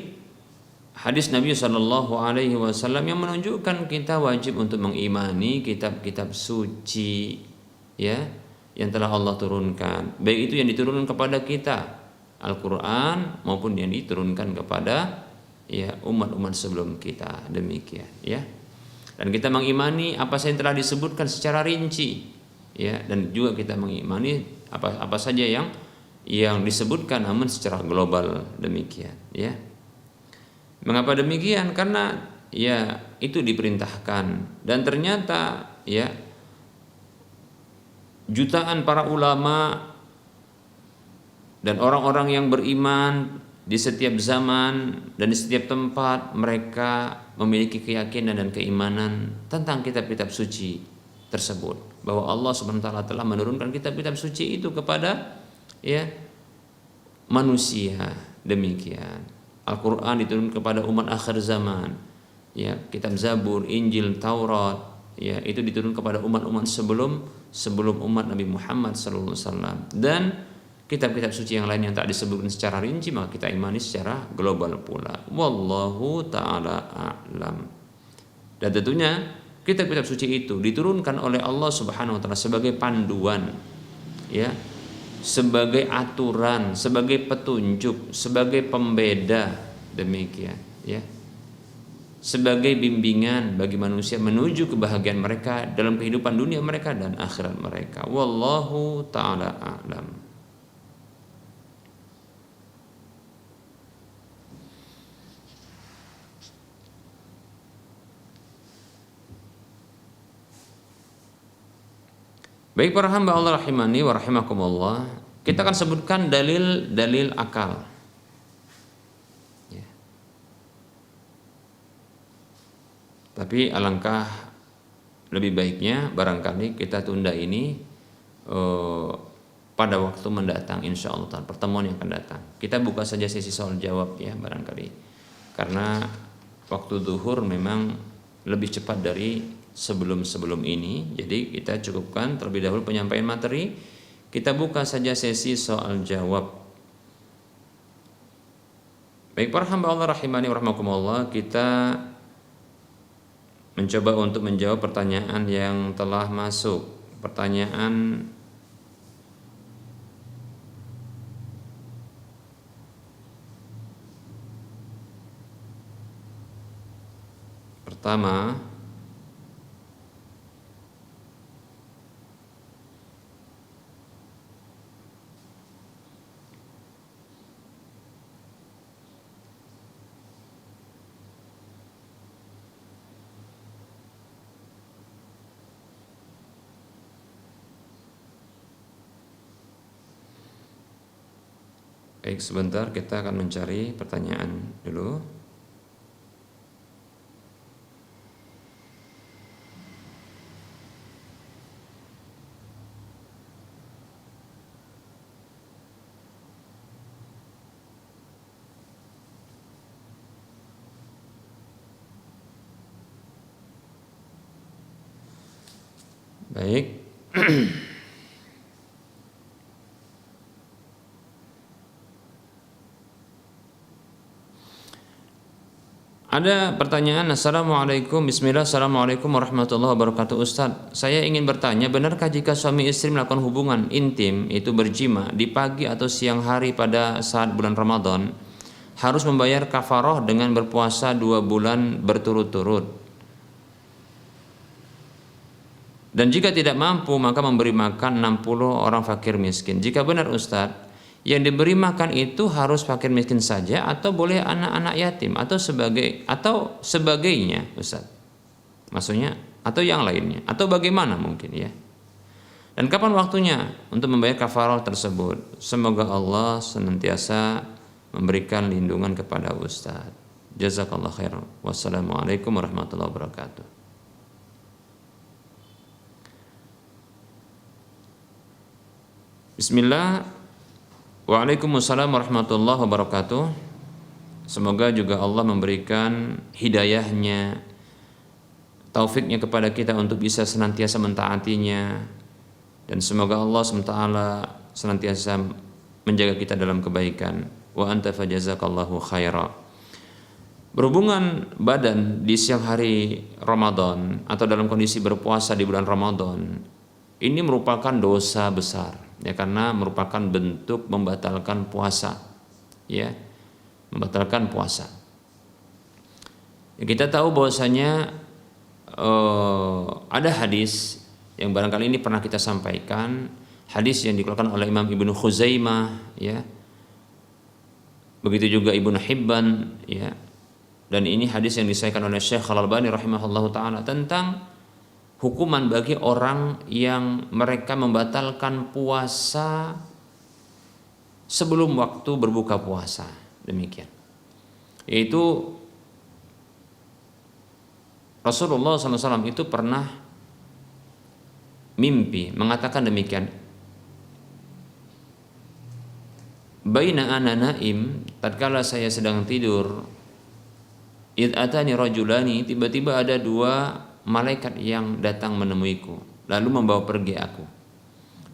hadis Nabi Shallallahu Alaihi Wasallam yang menunjukkan kita wajib untuk mengimani kitab-kitab suci, ya, yang telah Allah turunkan, baik itu yang diturunkan kepada kita Al-Quran maupun yang diturunkan kepada ya umat-umat sebelum kita. Demikian, ya. Dan kita mengimani apa saja yang telah disebutkan secara rinci, ya, dan juga kita mengimani apa saja yang disebutkan namun secara global. Demikian, ya. Mengapa demikian? Karena ya itu diperintahkan dan ternyata ya jutaan para ulama dan orang-orang yang beriman di setiap zaman dan di setiap tempat mereka memiliki keyakinan dan keimanan tentang kitab-kitab suci tersebut, bahwa Allah Subhanahu wa taala telah menurunkan kitab-kitab suci itu kepada ya manusia. Demikian Al-Qur'an diturunkan kepada umat akhir zaman, ya, kitab Zabur, Injil, Taurat, ya, itu diturunkan kepada umat-umat sebelum umat Nabi Muhammad sallallahu alaihi wasallam, dan kitab-kitab suci yang lain yang tak disebutkan secara rinci maka kita imani secara global pula. Wallahu taala a'lam. Dan tentunya kitab-kitab suci itu diturunkan oleh Allah Subhanahu wa taala sebagai panduan, ya, sebagai aturan, sebagai petunjuk, sebagai pembeda, demikian, ya, sebagai bimbingan bagi manusia menuju kebahagiaan mereka dalam kehidupan dunia mereka dan akhirat mereka. Wallahu taala a'lam. Baik para hamba Allah rahimani wa rahimakumullah, kita akan sebutkan dalil-dalil akal. Ya. Tapi alangkah lebih baiknya barangkali kita tunda ini pada waktu mendatang, insya Allah, pertemuan yang akan datang. Kita buka saja sesi soal jawab ya barangkali, karena waktu zuhur memang lebih cepat dari sebelum ini, jadi kita cukupkan terlebih dahulu penyampaian materi. Kita buka saja sesi soal jawab. Baik para hamba Allah rahimani wa rahimakumullah, kita mencoba untuk menjawab pertanyaan yang telah masuk. Pertanyaan pertama, baik, sebentar kita akan mencari pertanyaan dulu. Baik. Ada pertanyaan. Assalamualaikum, bismillah, assalamualaikum warahmatullahi wabarakatuh. Ustaz, saya ingin bertanya, benarkah jika suami istri melakukan hubungan intim, itu berjima, di pagi atau siang hari pada saat bulan Ramadan, harus membayar kafaroh dengan berpuasa 2 bulan berturut-turut? Dan jika tidak mampu, maka memberi makan 60 orang fakir miskin. Jika benar Ustaz, yang diberi makan itu harus fakir miskin saja atau boleh anak-anak yatim atau sebagainya Ustaz? Maksudnya atau yang lainnya atau bagaimana mungkin ya? Dan kapan waktunya untuk membayar kafarah tersebut? Semoga Allah senantiasa memberikan lindungan kepada Ustaz. Jazakallah khairan. Wassalamualaikum warahmatullahi wabarakatuh. Bismillah. Waalaikumsalam warahmatullahi wabarakatuh. Semoga juga Allah memberikan hidayahnya, taufiknya kepada kita untuk bisa senantiasa mentaatinya, dan semoga Allah SWT senantiasa menjaga kita dalam kebaikan. Wa anta fajazakallahu khaira. Berhubungan badan di siang hari Ramadan atau dalam kondisi berpuasa di bulan Ramadan ini merupakan dosa besar, ya, karena merupakan bentuk membatalkan puasa, ya, membatalkan puasa. Ya, kita tahu bahwasanya ada hadis yang barangkali ini pernah kita sampaikan, hadis yang dikeluarkan oleh Imam Ibnu Khuzaimah, ya, begitu juga Ibnu Hibban, ya, dan ini hadis yang disahihkan oleh Syekh Al-Albani rahimahullahu taala tentang hukuman bagi orang yang mereka membatalkan puasa sebelum waktu berbuka puasa. Demikian. Yaitu Rasulullah SAW itu pernah mimpi mengatakan demikian, baina ana naim, tatkala saya sedang tidur, id atani rajulani, tiba-tiba ada dua malaikat yang datang menemuiku lalu membawa pergi aku.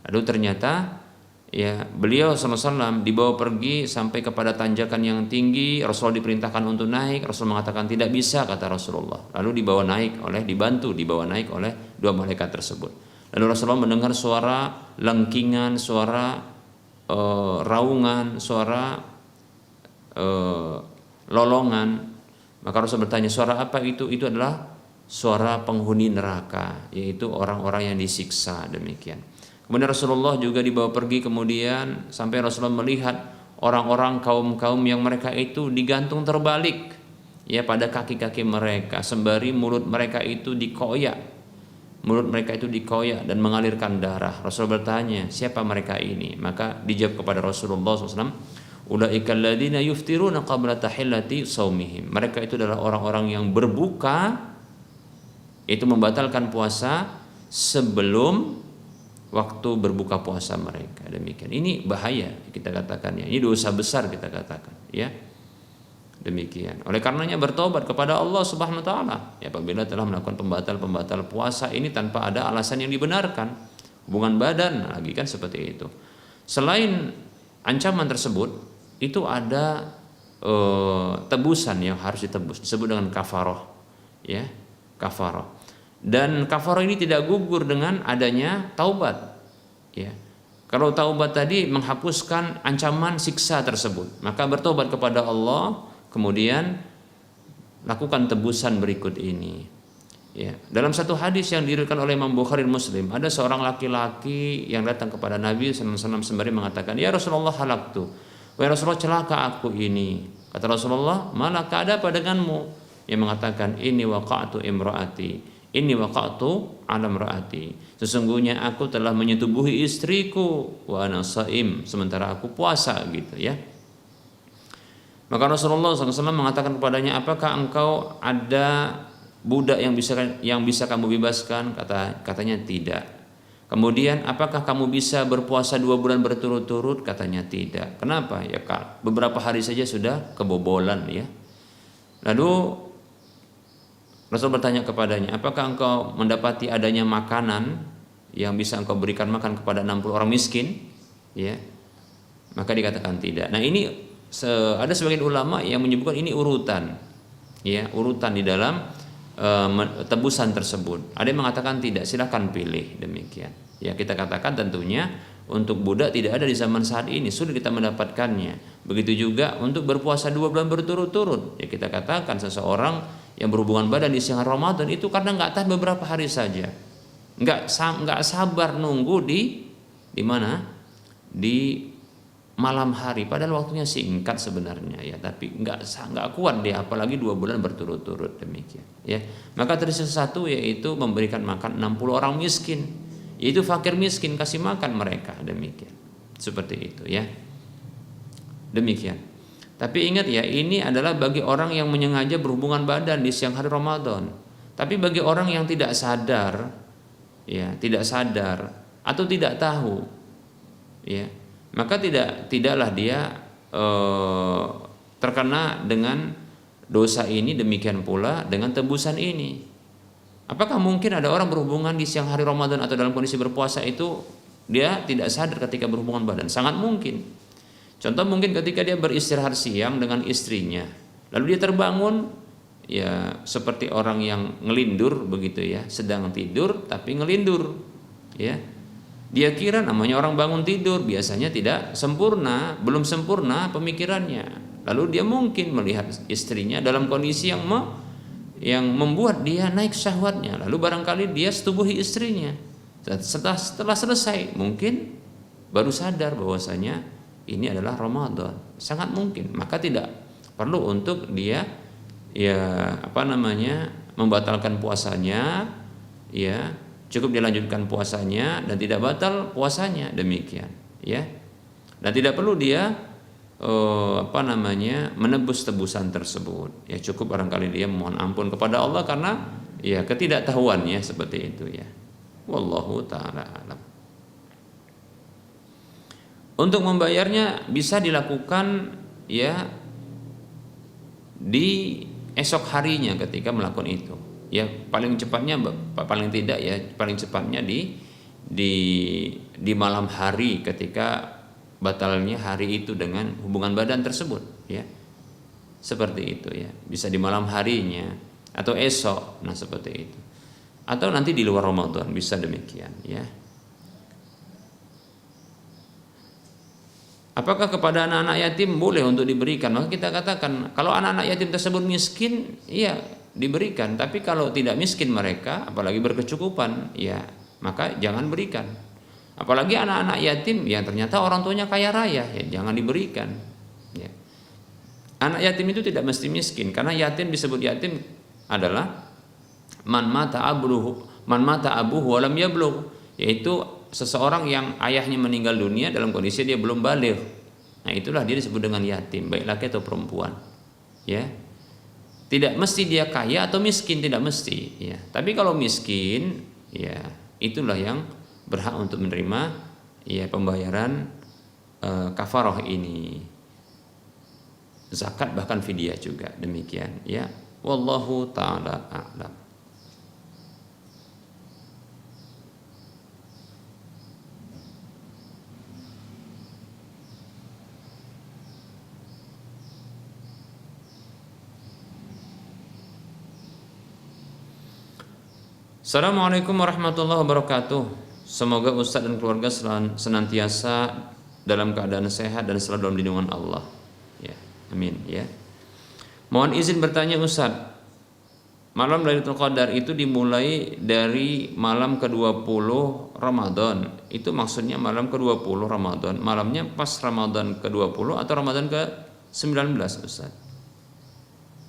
Lalu ternyata ya beliau SAW dibawa pergi sampai kepada tanjakan yang tinggi. Rasul diperintahkan untuk naik, Rasul mengatakan tidak bisa, kata Rasulullah. Lalu dibawa naik oleh dua malaikat tersebut. Lalu Rasulullah mendengar suara lengkingan, suara raungan, suara lolongan. Maka Rasul bertanya, suara apa itu? Itu adalah suara penghuni neraka, yaitu orang-orang yang disiksa, demikian. Kemudian Rasulullah juga dibawa pergi kemudian sampai Rasulullah melihat orang-orang kaum-kaum yang mereka itu digantung terbalik ya pada kaki-kaki mereka, sembari mulut mereka itu dikoyak dan mengalirkan darah. Rasul bertanya, siapa mereka ini? Maka dijawab kepada Rasulullah SAW, ulaikal ladzina yuftiruna qabla tahillati shaumihim. Mereka itu adalah orang-orang yang berbuka, itu membatalkan puasa sebelum waktu berbuka puasa mereka, demikian. Ini bahaya kita katakannya, ini dosa besar kita katakan, ya. Demikian. Oleh karenanya bertobat kepada Allah Subhanahu wa taala ya, apabila telah melakukan pembatal puasa ini tanpa ada alasan yang dibenarkan, hubungan badan lagi kan seperti itu. Selain ancaman tersebut, itu ada tebusan yang harus ditebus, disebut dengan kafaroh, ya, kafaroh. Dan kafarah ini tidak gugur dengan adanya taubat. Ya. Kalau taubat tadi menghapuskan ancaman siksa tersebut, maka bertobat kepada Allah, kemudian lakukan tebusan berikut ini. Ya. Dalam satu hadis yang diriwayatkan oleh Imam Bukhari Muslim, ada seorang laki-laki yang datang kepada Nabi SAW sembari mengatakan, ya Rasulullah, halaktu. Wahai Rasulullah, celaka aku ini. Kata Rasulullah, malaka, ada apa denganmu? Yang mengatakan, ini waqa'tu imraati. Ini waqa'tu ala imraati. Sesungguhnya aku telah menyetubuhi istriku wa ana shaim, sementara aku puasa, gitu ya. Maka Rasulullah SAW mengatakan kepadanya, apakah engkau ada budak yang bisa kamu bebaskan? Katanya tidak. Kemudian apakah kamu bisa berpuasa 2 bulan berturut-turut? Katanya tidak. Kenapa? Ya Kak, beberapa hari saja sudah kebobolan ya. Lalu Rasul bertanya kepadanya, apakah engkau mendapati adanya makanan yang bisa engkau berikan makan kepada 60 orang miskin? Ya. Maka dikatakan tidak. Nah, ini ada sebagian ulama yang menyebutkan ini urutan. Ya, urutan di dalam tebusan tersebut. Ada yang mengatakan tidak, silakan pilih, demikian. Ya, kita katakan tentunya untuk budak tidak ada di zaman saat ini, sulit kita mendapatkannya. Begitu juga untuk berpuasa 2 bulan berturut-turut. Ya, kita katakan seseorang yang berhubungan badan di siang Ramadan itu karena nggak tahan beberapa hari saja, nggak sabar nunggu di mana, di malam hari, padahal waktunya singkat sebenarnya ya, tapi nggak kuat dia, apalagi 2 bulan berturut-turut, demikian ya. Maka tersisa satu, yaitu memberikan makan 60 orang miskin, yaitu fakir miskin, kasih makan mereka, demikian, seperti itu ya, demikian. Tapi ingat ya, ini adalah bagi orang yang menyengaja berhubungan badan di siang hari Ramadan. Tapi bagi orang yang tidak sadar, ya, tidak sadar atau tidak tahu, ya, maka tidaklah dia terkena dengan dosa ini, demikian pula dengan tebusan ini. Apakah mungkin ada orang berhubungan di siang hari Ramadan atau dalam kondisi berpuasa itu dia tidak sadar ketika berhubungan badan? Sangat mungkin. Contoh mungkin ketika dia beristirahat siang dengan istrinya, lalu dia terbangun ya seperti orang yang ngelindur begitu ya, sedang tidur tapi ngelindur ya. Dia kira namanya orang bangun tidur, biasanya tidak sempurna, belum sempurna pemikirannya. Lalu dia mungkin melihat istrinya dalam kondisi yang membuat dia naik syahwatnya, lalu barangkali dia setubuhi istrinya. Setelah selesai mungkin baru sadar bahwasanya ini adalah Ramadan, sangat mungkin. Maka tidak perlu untuk dia membatalkan puasanya, ya, cukup dilanjutkan puasanya dan tidak batal puasanya, demikian ya. Dan tidak perlu dia menebus tebusan tersebut, ya, cukup barangkali dia mohon ampun kepada Allah karena ya ketidaktahuannya, seperti itu ya. Wallahu taala alam. Untuk membayarnya bisa dilakukan ya di esok harinya ketika melakukan itu. Ya paling cepatnya, paling tidak ya paling cepatnya di malam hari ketika batalnya hari itu dengan hubungan badan tersebut ya. Seperti itu ya. Bisa di malam harinya atau esok. Nah, seperti itu. Atau nanti di luar Ramadan bisa demikian ya. Apakah kepada anak-anak yatim boleh untuk diberikan? Maka kita katakan kalau anak-anak yatim tersebut miskin, iya diberikan. Tapi kalau tidak miskin mereka, apalagi berkecukupan, ya maka jangan berikan. Apalagi anak-anak yatim yang ternyata orang tuanya kaya raya, ya jangan diberikan. Ya. Anak yatim itu tidak mesti miskin, karena yatim disebut yatim adalah man mata abuhu walam yablugh, yaitu seseorang yang ayahnya meninggal dunia dalam kondisi dia belum baligh. Nah, itulah dia disebut dengan yatim, baik laki atau perempuan. Ya. Tidak mesti dia kaya atau miskin, tidak mesti, ya. Tapi kalau miskin, ya, itulah yang berhak untuk menerima ya pembayaran kafarah ini. Zakat bahkan fidyah juga demikian, ya. Wallahu taala a'lam. Assalamualaikum warahmatullahi wabarakatuh. Semoga Ustadz dan keluarga senantiasa dalam keadaan sehat dan selalu dalam lindungan Allah. Ya, amin ya. Mohon izin bertanya Ustadz, malam Lailatul Qadar itu dimulai dari malam ke-20 Ramadan. Itu maksudnya malam ke-20 Ramadan. Malamnya pas Ramadan ke-20 atau Ramadan ke-19 Ustadz?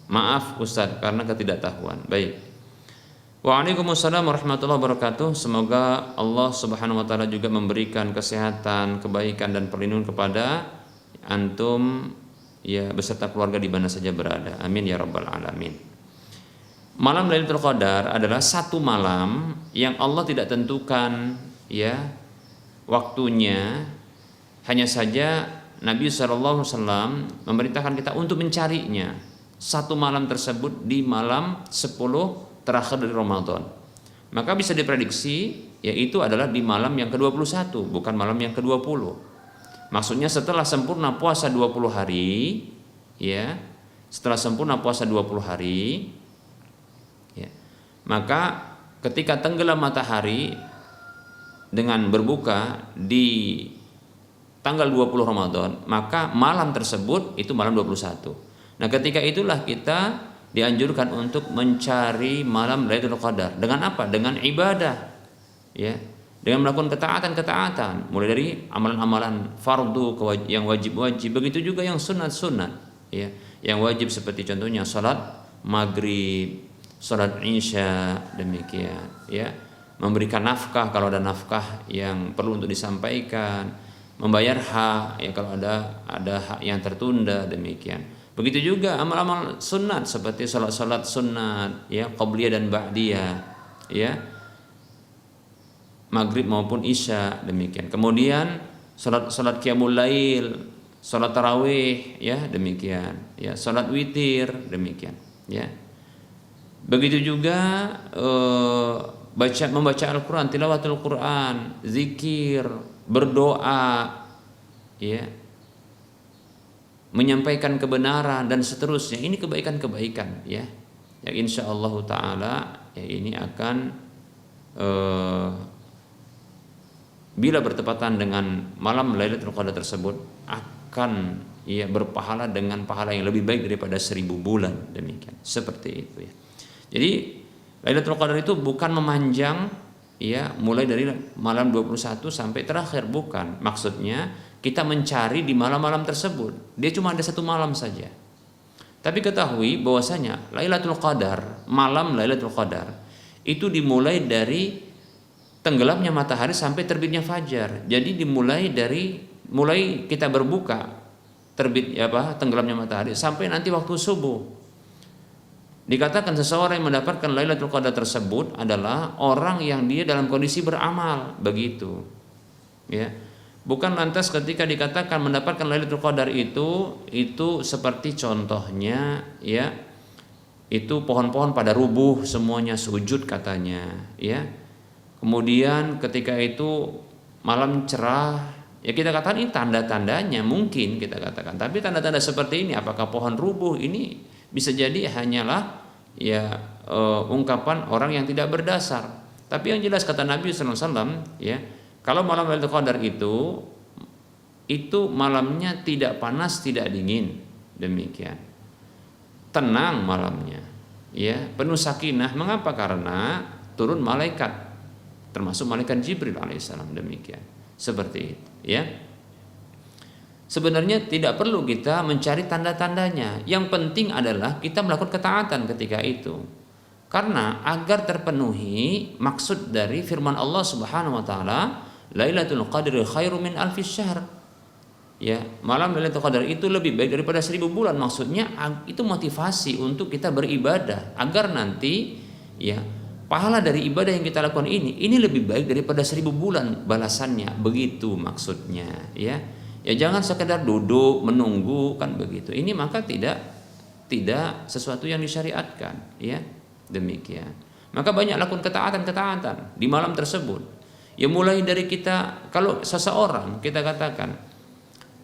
Maaf Ustadz karena ketidaktahuan. Baik. Waalaikumsalam warahmatullahi wabarakatuh. Semoga Allah Subhanahu wa taala juga memberikan kesehatan, kebaikan dan perlindungan kepada antum ya beserta keluarga di mana saja berada. Amin ya rabbal alamin. Malam Lailatul Qadar adalah satu malam yang Allah tidak tentukan ya waktunya. Hanya saja Nabi SAW memerintahkan kita untuk mencarinya. Satu malam tersebut di malam 10 terakhir dari Ramadan. Maka bisa diprediksi yaitu adalah di malam yang ke-21, bukan malam yang ke-20. Maksudnya setelah sempurna puasa 20 hari, ya. Setelah sempurna puasa 20 hari, ya. Maka ketika tenggelam matahari dengan berbuka di tanggal 20 Ramadan, maka malam tersebut itu malam 21. Nah, ketika itulah kita dianjurkan untuk mencari malam Lailatul Qadar. Dengan apa? Dengan ibadah. Ya. Dengan melakukan ketaatan-ketaatan, mulai dari amalan-amalan fardu yang wajib-wajib, begitu juga yang sunat-sunat, ya. Yang wajib seperti contohnya salat maghrib, salat isya, demikian, ya. Memberikan nafkah kalau ada nafkah yang perlu untuk disampaikan, membayar hak ya kalau ada hak yang tertunda, demikian. Begitu juga amal-amal sunat seperti salat-salat sunat, ya, qabliyah dan ba'diyah, ya, maghrib maupun isya, demikian. Kemudian salat qiyamul lail, salat tarawih, ya, demikian, ya, salat witir, demikian, ya. Begitu juga membaca Al-Qur'an, tilawatul Qur'an, zikir, berdoa, ya, menyampaikan kebenaran dan seterusnya. Ini kebaikan-kebaikan ya. Yang insyaallah taala ya ini akan bila bertepatan dengan malam Lailatul Qadar tersebut akan ya berpahala dengan pahala yang lebih baik daripada 1000 bulan, demikian. Seperti itu ya. Jadi Lailatul Qadar itu bukan memanjang ya mulai dari malam 21 sampai terakhir, bukan. Maksudnya kita mencari di malam-malam tersebut. Dia cuma ada satu malam saja. Tapi ketahui bahwasanya Lailatul Qadar, malam Lailatul Qadar itu dimulai dari tenggelamnya matahari sampai terbitnya fajar. Jadi dimulai mulai kita berbuka tenggelamnya matahari sampai nanti waktu subuh. Dikatakan seseorang yang mendapatkan Lailatul Qadar tersebut adalah orang yang dia dalam kondisi beramal, begitu. Ya. Bukan lantas ketika dikatakan mendapatkan Lailatul Qadar itu seperti contohnya ya, itu pohon-pohon pada rubuh semuanya sujud katanya, ya. Kemudian ketika itu malam cerah, ya kita katakan ini tanda-tandanya mungkin kita katakan. Tapi tanda-tanda seperti ini apakah pohon rubuh ini bisa jadi hanyalah ya ungkapan orang yang tidak berdasar. Tapi yang jelas kata Nabi SAW ya, kalau malam Lailatul Qadar itu malamnya tidak panas tidak dingin, demikian tenang malamnya ya, penuh sakinah. Mengapa? Karena turun malaikat termasuk malaikat Jibril alaihissalam, demikian seperti itu ya. Sebenarnya tidak perlu kita mencari tanda-tandanya. Yang penting adalah kita melakukan ketaatan ketika itu. Karena agar terpenuhi maksud dari firman Allah Subhanahu wa taala, Lailatul Qadri khairum min alfi syahr. Ya, malam Lailatul Qadar itu lebih baik daripada 1000 bulan. Maksudnya itu motivasi untuk kita beribadah agar nanti ya pahala dari ibadah yang kita lakukan ini lebih baik daripada 1000 bulan balasannya. Begitu maksudnya ya. Ya jangan sekedar duduk menunggu kan begitu. Ini maka tidak sesuatu yang disyariatkan ya. Demikian. Maka banyak lakukan ketaatan di malam tersebut. Ya mulai dari kita, kalau seseorang kita katakan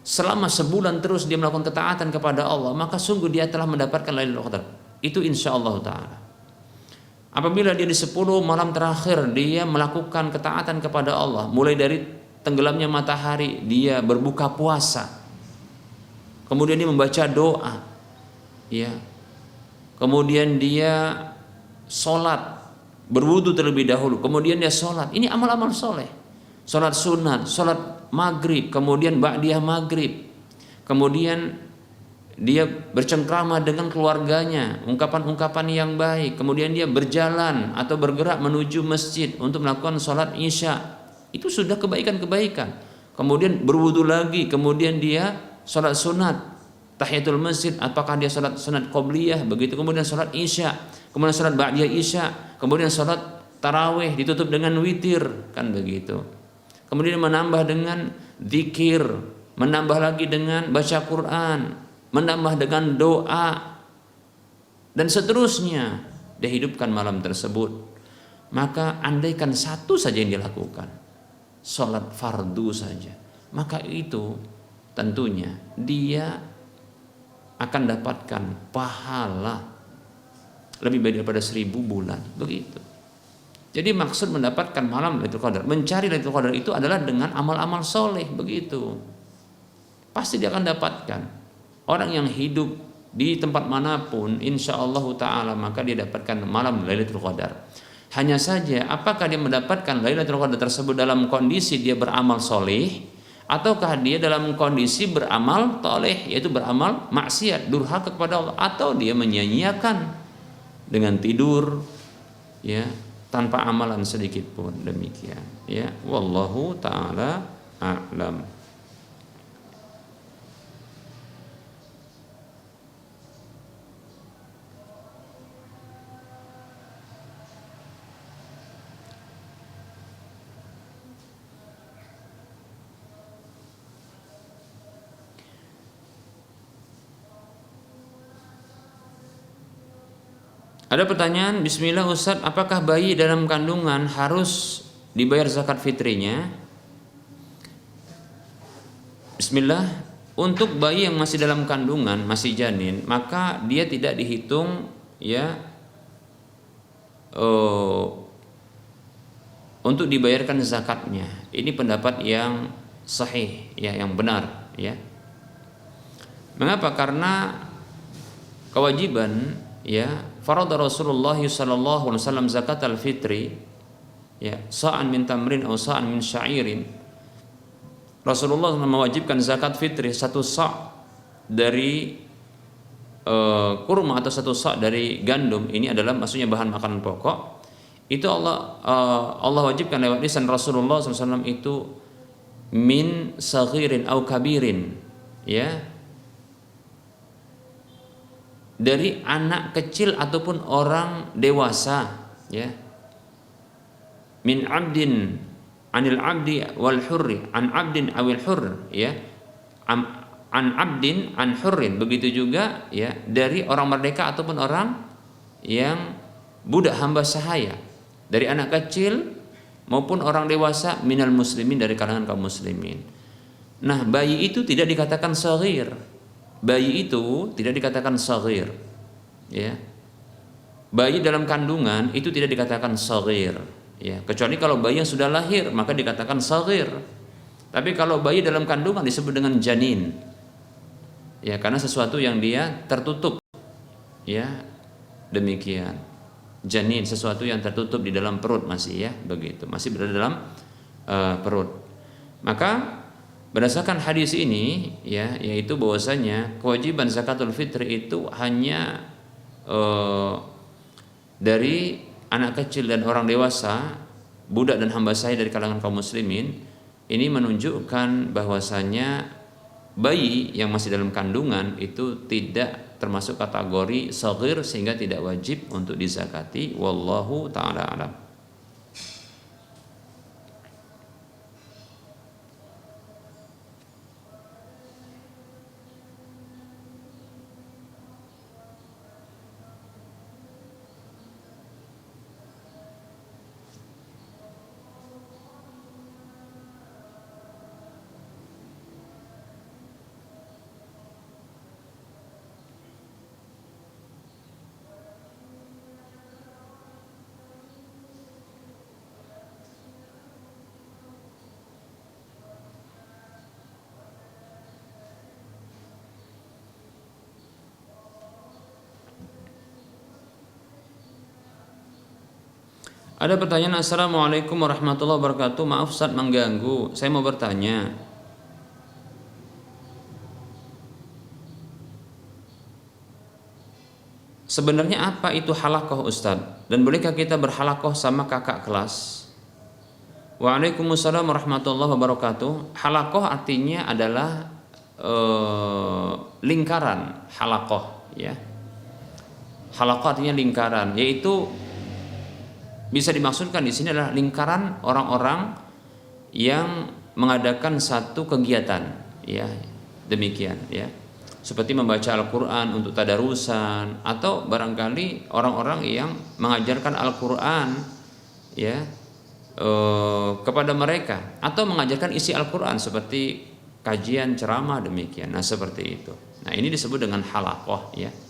selama sebulan terus dia melakukan ketaatan kepada Allah, maka sungguh dia telah mendapatkan Lailatul Qadar. Itu insyaallah taala. Apabila dia di 10 malam terakhir dia melakukan ketaatan kepada Allah, mulai dari tenggelamnya matahari dia berbuka puasa, kemudian dia membaca doa ya, kemudian dia sholat, berwudu terlebih dahulu, kemudian dia sholat. Ini amal-amal soleh, sholat sunat, sholat maghrib, kemudian ba'diyah maghrib, kemudian dia bercengkrama dengan keluarganya, ungkapan-ungkapan yang baik, kemudian dia berjalan atau bergerak menuju masjid untuk melakukan sholat isya. Itu sudah kebaikan-kebaikan. Kemudian berwudu lagi, kemudian dia sholat sunat, tahiyatul masjid, apakah dia sholat sunat qobliyah, begitu, kemudian sholat isya, kemudian sholat ba'diyah isya, kemudian sholat tarawih ditutup dengan witir, kan begitu. Kemudian menambah dengan zikir, menambah lagi dengan baca Quran, menambah dengan doa, dan seterusnya. Dia hidupkan malam tersebut. Maka andaikan satu saja yang dilakukan, sholat fardu saja, maka itu tentunya dia akan dapatkan pahala lebih baik daripada 1000 bulan, begitu. Jadi maksud mendapatkan malam Lailatul Qadar, mencari Lailatul Qadar itu adalah dengan amal-amal soleh, begitu. Pasti dia akan dapatkan. Orang yang hidup di tempat manapun, insya Allah taala maka dia dapatkan malam Lailatul Qadar. Hanya saja apakah dia mendapatkan Lailatul Qadar tersebut dalam kondisi dia beramal soleh, ataukah dia dalam kondisi beramal toleh, yaitu beramal maksiat, durhaka kepada Allah, atau dia menyia-nyiakan dengan tidur ya tanpa amalan sedikit pun, demikian ya. Wallahu taala a'lam. Ada pertanyaan, bismillah Ustaz, apakah bayi dalam kandungan harus dibayar zakat fitrinya? Bismillah, untuk bayi yang masih dalam kandungan, masih janin, maka dia tidak dihitung ya untuk dibayarkan zakatnya. Ini pendapat yang sahih ya, yang benar ya. Mengapa? Karena kewajiban ya farada Rasulullah sallallahu alaihi wasallam zakat al-fitri ya sa'an min tamrin atau sa'an min sya'irin. Rasulullah mewajibkan zakat fitri 1 sa' dari kurma atau 1 sa' dari gandum. Ini adalah maksudnya bahan makanan pokok. Itu Allah wajibkan lewat lisan Rasulullah SAW itu min saghirin au kabirin ya, dari anak kecil ataupun orang dewasa, ya. Min abdin anil abdi wal hurri, an abdin awil hurr, ya. An abdin an hurrin, begitu juga ya dari orang merdeka ataupun orang yang budak hamba sahaya, dari anak kecil maupun orang dewasa, minal muslimin, dari kalangan kaum muslimin. Nah, bayi itu tidak dikatakan shaghir. Bayi itu tidak dikatakan shaghir. Ya. Bayi dalam kandungan itu tidak dikatakan shaghir, ya, kecuali kalau bayi yang sudah lahir maka dikatakan shaghir. Tapi kalau bayi dalam kandungan disebut dengan janin. Ya, karena sesuatu yang dia tertutup. Ya, demikian. Janin, sesuatu yang tertutup di dalam perut masih, ya, begitu. Masih berada dalam perut. Maka berdasarkan hadis ini, ya, yaitu bahwasanya kewajiban zakatul fitri itu hanya dari anak kecil dan orang dewasa, budak dan hamba sahaya dari kalangan kaum muslimin. Ini menunjukkan bahwasanya bayi yang masih dalam kandungan itu tidak termasuk kategori shaghir sehingga tidak wajib untuk dizakati. Wallahu taala alam. Ada pertanyaan, Assalamualaikum warahmatullahi wabarakatuh. Maaf Ustaz mengganggu. Saya mau bertanya. Sebenarnya apa itu halakoh Ustaz? Dan bolehkah kita berhalakoh sama kakak kelas? Waalaikumsalam warahmatullahi wabarakatuh. Halakoh artinya adalah lingkaran. Halakoh, ya. Halakoh artinya lingkaran, yaitu bisa dimaksudkan di sini adalah lingkaran orang-orang yang mengadakan satu kegiatan, ya, demikian, ya, seperti membaca Al-Quran untuk tadarusan, atau barangkali orang-orang yang mengajarkan Al-Quran, ya, kepada mereka, atau mengajarkan isi Al-Quran seperti kajian ceramah, demikian. Nah, seperti itu. Nah, ini disebut dengan halakoh, ya,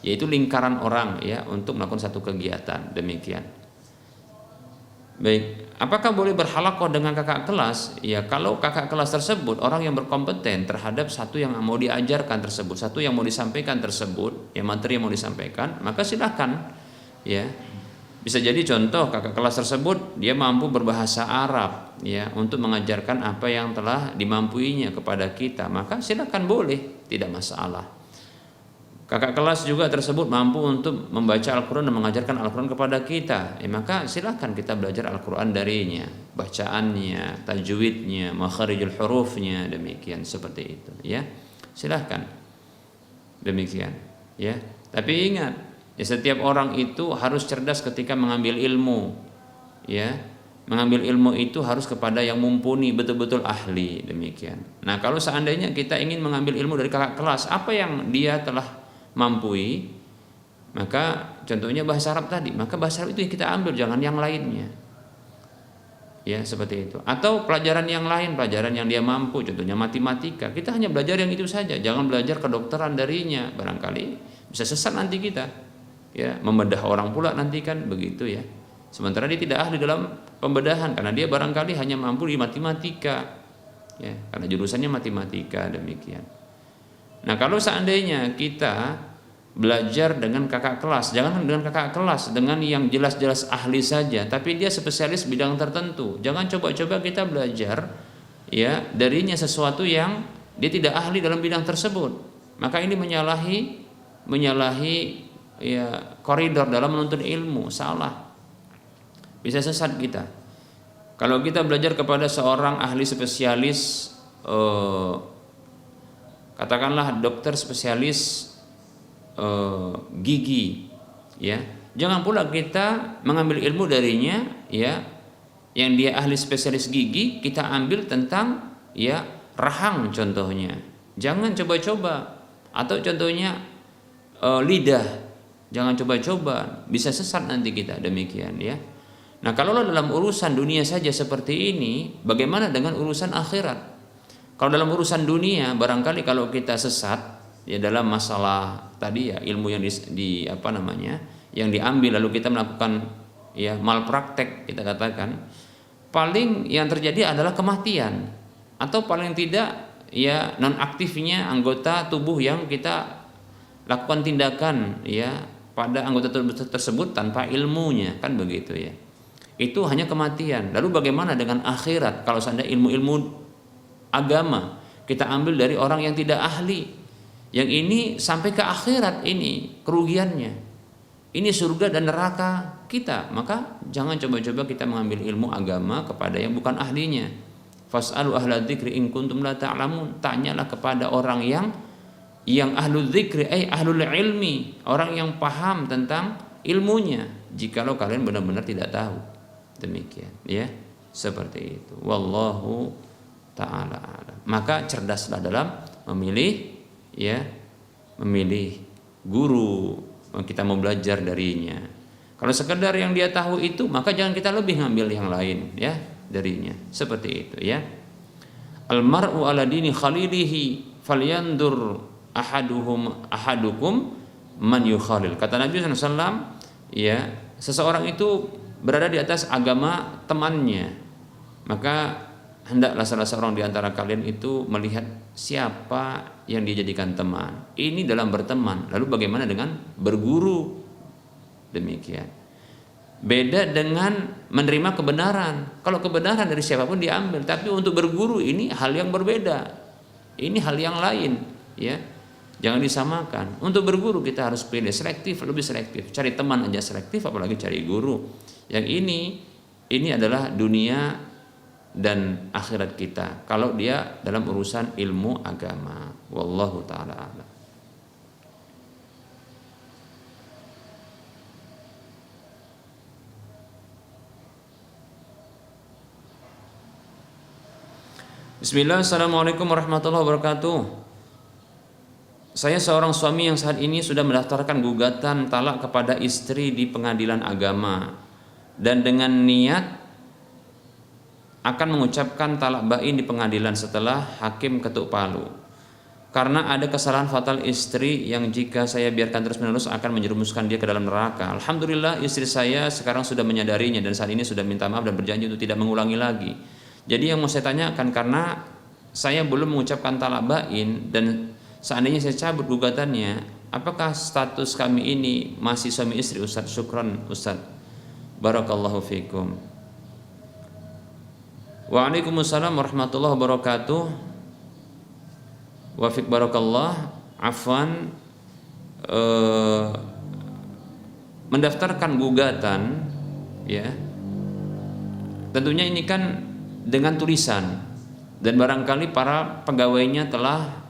yaitu lingkaran orang, ya, untuk melakukan satu kegiatan, demikian. Baik, apakah boleh berhalakoh dengan kakak kelas? Ya, kalau kakak kelas tersebut orang yang berkompeten terhadap satu yang mau diajarkan tersebut, satu yang mau disampaikan tersebut, ya, materi yang mau disampaikan, maka silahkan, ya. Bisa jadi contoh kakak kelas tersebut dia mampu berbahasa Arab, ya, untuk mengajarkan apa yang telah dimampuinya kepada kita, maka silahkan, boleh, tidak masalah. Kakak kelas juga tersebut mampu untuk membaca Al-Quran dan mengajarkan Al-Quran kepada kita, maka silahkan kita belajar Al-Quran darinya, bacaannya, tajwidnya, makharijul hurufnya, demikian, seperti itu, ya, silahkan, demikian, ya. Tapi ingat, ya, setiap orang itu harus cerdas ketika mengambil ilmu, ya. Mengambil ilmu itu harus kepada yang mumpuni, betul-betul ahli, demikian. Nah, kalau seandainya kita ingin mengambil ilmu dari kakak kelas, apa yang dia telah mampui, maka contohnya bahasa Arab tadi, maka bahasa Arab itu yang kita ambil, jangan yang lainnya, ya, seperti itu. Atau pelajaran yang lain, pelajaran yang dia mampu, contohnya matematika, kita hanya belajar yang itu saja, jangan belajar kedokteran darinya, barangkali bisa sesat nanti kita, ya, membedah orang pula nanti, kan begitu, ya. Sementara dia tidak ahli dalam pembedahan karena dia barangkali hanya mampu di matematika, ya, karena jurusannya matematika, demikian. Nah, kalau seandainya kita belajar dengan kakak kelas, jangan dengan kakak kelas dengan yang jelas-jelas ahli saja, tapi dia spesialis bidang tertentu. Jangan coba-coba kita belajar, ya, darinya sesuatu yang dia tidak ahli dalam bidang tersebut. Maka ini menyalahi ya, koridor dalam menuntut ilmu, salah. Bisa sesat kita. Kalau kita belajar kepada seorang ahli spesialis, katakanlah dokter spesialis gigi, ya. Jangan pula kita mengambil ilmu darinya, ya, yang dia ahli spesialis gigi, kita ambil tentang, ya, rahang contohnya. Jangan coba-coba. Atau contohnya lidah, jangan coba-coba, bisa sesat nanti kita, demikian, ya. Nah, kalau dalam urusan dunia saja seperti ini, bagaimana dengan urusan akhirat? Kalau dalam urusan dunia, barangkali kalau kita sesat, ya, dalam masalah tadi, ya, ilmu yang yang diambil lalu kita melakukan, ya, malpraktek, kita katakan, paling yang terjadi adalah kematian, atau paling tidak, ya, nonaktifnya anggota tubuh yang kita lakukan tindakan, ya, pada anggota tubuh tersebut tanpa ilmunya, kan begitu, ya. Itu hanya kematian. Lalu bagaimana dengan akhirat? Kalau seandainya ilmu-ilmu agama kita ambil dari orang yang tidak ahli, yang ini sampai ke akhirat, ini kerugiannya, ini surga dan neraka kita, maka jangan coba-coba kita mengambil ilmu agama kepada yang bukan ahlinya. Fas'alu ahla dzikri in kuntum la ta'lamun. Tanyalah kepada orang yang ahlul dzikri, ahlul ilmi, orang yang paham tentang ilmunya, jikalau kalian benar-benar tidak tahu. Demikian, ya, seperti itu. Wallahu ta'ala a'lam. Maka cerdaslah dalam memilih, ya, memilih guru, kita mau belajar darinya. Kalau sekedar yang dia tahu itu, maka jangan kita lebih ngambil yang lain, ya, darinya. Seperti itu, ya. Al-mar'u ala dini khalilihi falyandur ahadukum man yukhalil. Kata Nabi SAW, ya, seseorang itu berada di atas agama temannya, maka hendaklah salah seorang di antara kalian itu melihat siapa yang dijadikan teman. Ini dalam berteman. Lalu bagaimana dengan berguru? Demikian. Beda dengan menerima kebenaran. Kalau kebenaran dari siapapun diambil, tapi untuk berguru ini hal yang berbeda. Ini hal yang lain, ya. Jangan disamakan. Untuk berguru kita harus pilih selektif, lebih selektif. Cari teman aja selektif, apalagi cari guru. Yang ini adalah dunia dan akhirat kita, kalau dia dalam urusan ilmu agama. Wallahu ta'ala a'lam. Bismillah, assalamualaikum warahmatullahi wabarakatuh. Saya seorang suami yang saat ini sudah mendaftarkan gugatan talak kepada istri di pengadilan agama, dan dengan niat akan mengucapkan talak bain di pengadilan setelah hakim ketuk palu, karena ada kesalahan fatal istri yang jika saya biarkan terus-menerus akan menjerumuskan dia ke dalam neraka. Alhamdulillah istri saya sekarang sudah menyadarinya dan saat ini sudah minta maaf dan berjanji untuk tidak mengulangi lagi. Jadi yang mau saya tanyakan, karena saya belum mengucapkan talak bain dan seandainya saya cabut gugatannya, apakah status kami ini masih suami istri, Ustaz? Syukran, Ustaz. Barakallahu fikum. Waalaikumsalam warahmatullahi wabarakatuh. Wa fiik barakallah. Afwan, mendaftarkan gugatan, ya, tentunya ini kan dengan tulisan, dan barangkali para pegawainya telah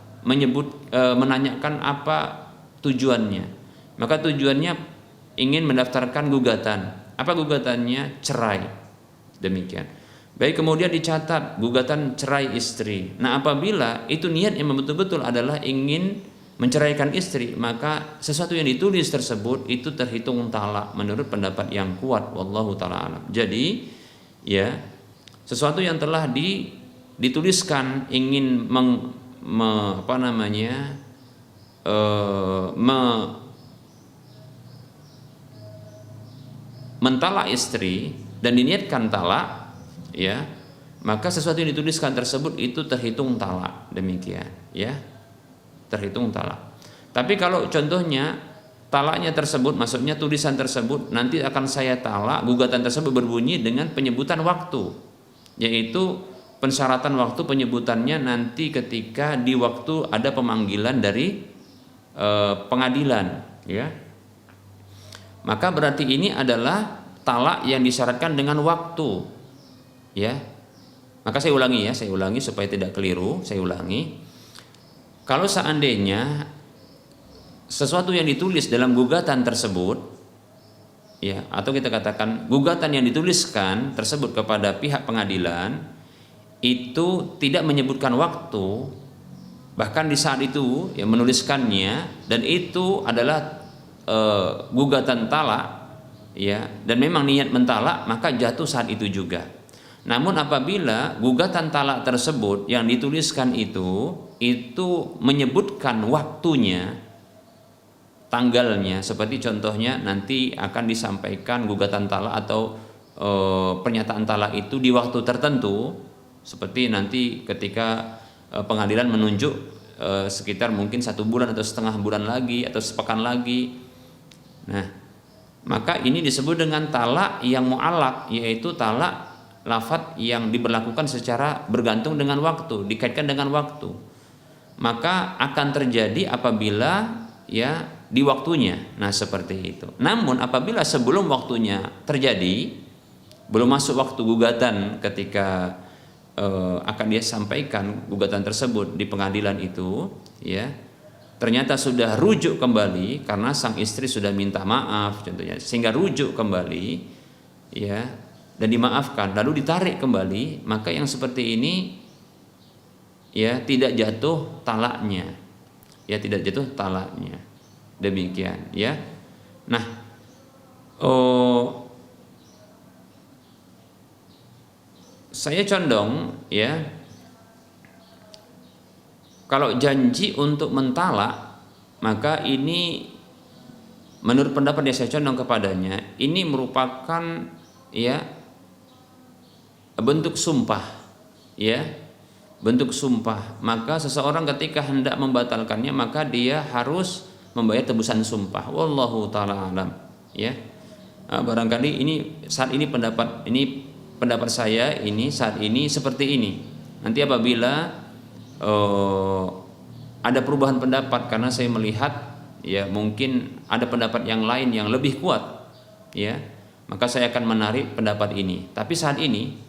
menanyakan apa tujuannya. Maka tujuannya ingin mendaftarkan gugatan. Apa gugatannya? Cerai. Demikian. Baik, kemudian dicatat gugatan cerai istri. Nah, apabila itu niat yang betul-betul adalah ingin menceraikan istri, maka sesuatu yang ditulis tersebut itu terhitung talak menurut pendapat yang kuat. Wallahu ta'ala alam. Jadi, ya, sesuatu yang telah dituliskan ingin mentalak istri dan diniatkan talak, ya, maka sesuatu yang dituliskan tersebut itu terhitung talak. Demikian, ya, terhitung talak. Tapi kalau contohnya talaknya tersebut, maksudnya tulisan tersebut nanti akan saya talak, gugatan tersebut berbunyi dengan penyebutan waktu, yaitu pensyaratan waktu penyebutannya nanti ketika di waktu ada pemanggilan dari pengadilan, ya, maka berarti ini adalah talak yang disyaratkan dengan waktu, ya. Maka saya ulangi supaya tidak keliru. Saya ulangi, kalau seandainya sesuatu yang ditulis dalam gugatan tersebut, ya, atau kita katakan gugatan yang dituliskan tersebut kepada pihak pengadilan itu tidak menyebutkan waktu, bahkan di saat itu yang menuliskannya, dan itu adalah gugatan talak, ya, dan memang niat mentalak, maka jatuh saat itu juga. Namun apabila gugatan talak tersebut yang dituliskan itu menyebutkan waktunya, tanggalnya, seperti contohnya nanti akan disampaikan gugatan talak atau pernyataan talak itu di waktu tertentu, seperti nanti ketika pengadilan menunjuk sekitar mungkin 1 bulan atau setengah bulan lagi atau sepekan lagi. Nah, maka ini disebut dengan talak yang mu'allaq, yaitu talak lafadz yang diberlakukan secara bergantung dengan waktu, dikaitkan dengan waktu. Maka akan terjadi apabila ya di waktunya. Nah, seperti itu. Namun apabila sebelum waktunya terjadi, belum masuk waktu gugatan ketika akan dia sampaikan gugatan tersebut di pengadilan itu, ya, ternyata sudah rujuk kembali karena sang istri sudah minta maaf contohnya, sehingga rujuk kembali, ya, dan dimaafkan lalu ditarik kembali, maka yang seperti ini ya tidak jatuh talaknya, ya, tidak jatuh talaknya, demikian, ya. Nah, saya condong, ya, kalau janji untuk mentalak, maka ini menurut pendapat yang saya condong kepadanya, ini merupakan, ya, bentuk sumpah, ya, bentuk sumpah. Maka seseorang ketika hendak membatalkannya, maka dia harus membayar tebusan sumpah. Wallahu taala alam, ya. Barangkali ini saat ini pendapat saya ini saat ini seperti ini. Nanti apabila ada perubahan pendapat karena saya melihat, ya, mungkin ada pendapat yang lain yang lebih kuat, ya, maka saya akan menarik pendapat ini. Tapi saat ini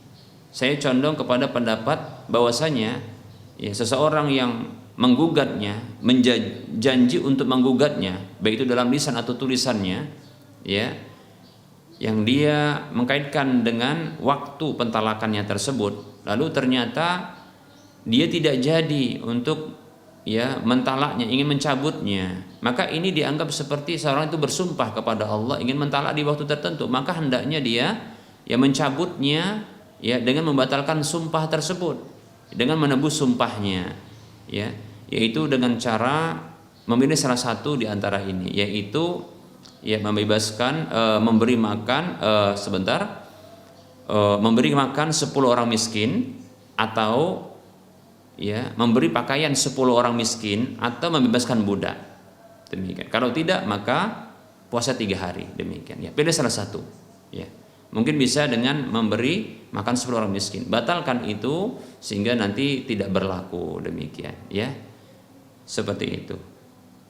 saya condong kepada pendapat bahwasanya, ya, seseorang yang menggugatnya, janji untuk menggugatnya, baik itu dalam lisan atau tulisannya, ya, yang dia mengkaitkan dengan waktu pentalakannya tersebut, lalu ternyata dia tidak jadi untuk, ya, mentalaknya, ingin mencabutnya, maka ini dianggap seperti seorang itu bersumpah kepada Allah ingin mentalak di waktu tertentu, maka hendaknya dia, ya, mencabutnya, ya, dengan membatalkan sumpah tersebut, dengan menebus sumpahnya, ya, yaitu dengan cara memilih salah satu di antara ini, yaitu, ya, membebaskan, memberi makan memberi makan 10 orang miskin, atau, ya, memberi pakaian 10 orang miskin, atau membebaskan budak, demikian. Kalau tidak maka puasa 3 hari, demikian, ya, pilih salah satu, ya. Mungkin bisa dengan memberi makan 10 orang miskin, batalkan itu sehingga nanti tidak berlaku, demikian, ya, seperti itu.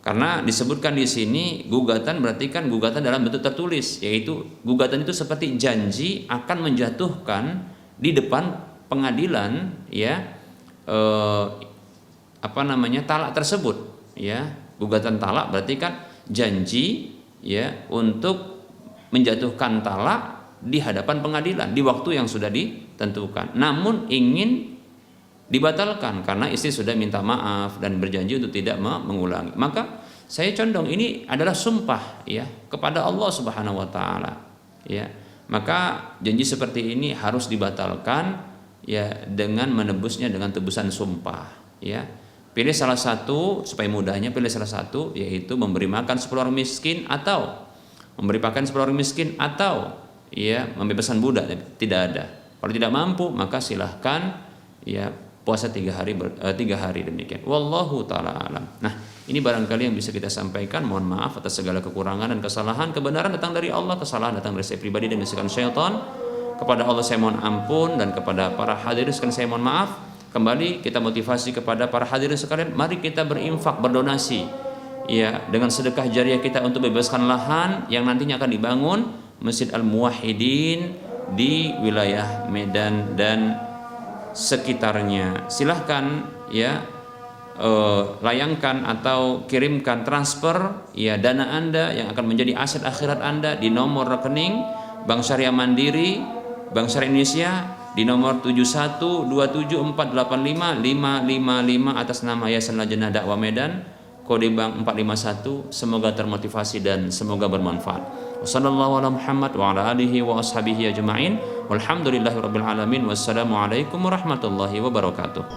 Karena disebutkan di sini gugatan berarti kan gugatan dalam bentuk tertulis, yaitu gugatan itu seperti janji akan menjatuhkan di depan pengadilan, ya, talak tersebut, ya. Gugatan talak berarti kan janji, ya, untuk menjatuhkan talak di hadapan pengadilan di waktu yang sudah ditentukan, namun ingin dibatalkan karena istri sudah minta maaf dan berjanji untuk tidak mengulangi. Maka saya condong ini adalah sumpah, ya, kepada Allah Subhanahu wa taala, ya. Maka janji seperti ini harus dibatalkan, ya, dengan menebusnya dengan tebusan sumpah, ya. Pilih salah satu, supaya mudahnya pilih salah satu, yaitu memberi makan 10 orang miskin, atau memberi pakaian 10 orang miskin, atau, ya, membebaskan budak. Tidak ada. Kalau tidak mampu maka silahkan, ya, puasa 3 hari demikian. Wallahu taala alam. Nah, ini barangkali yang bisa kita sampaikan. Mohon maaf atas segala kekurangan dan kesalahan. Kebenaran datang dari Allah, kesalahan datang dari saya pribadi dan bisikan syaitan. Kepada Allah saya mohon ampun, dan kepada para hadirin sekalian saya mohon maaf. Kembali kita motivasi kepada para hadirin sekalian, mari kita berinfak, berdonasi, ya, dengan sedekah jariah kita untuk bebaskan lahan yang nantinya akan dibangun Masjid Al-Muwahhidin di wilayah Medan dan sekitarnya. Silahkan, ya, layangkan atau kirimkan transfer ya dana Anda yang akan menjadi aset akhirat Anda di nomor rekening Bank Syariah Mandiri Bank Syariah Indonesia di nomor 7127485555 atas nama Yayasan Lajnah Dakwah Medan, kode bank 451. Semoga termotivasi dan semoga bermanfaat. Wassallallahu ala Muhammad wa ala alihi wa ashabihi ajma'in. Walhamdulillahirabbil alamin. Wassalamualaikum warahmatullahi wabarakatuh.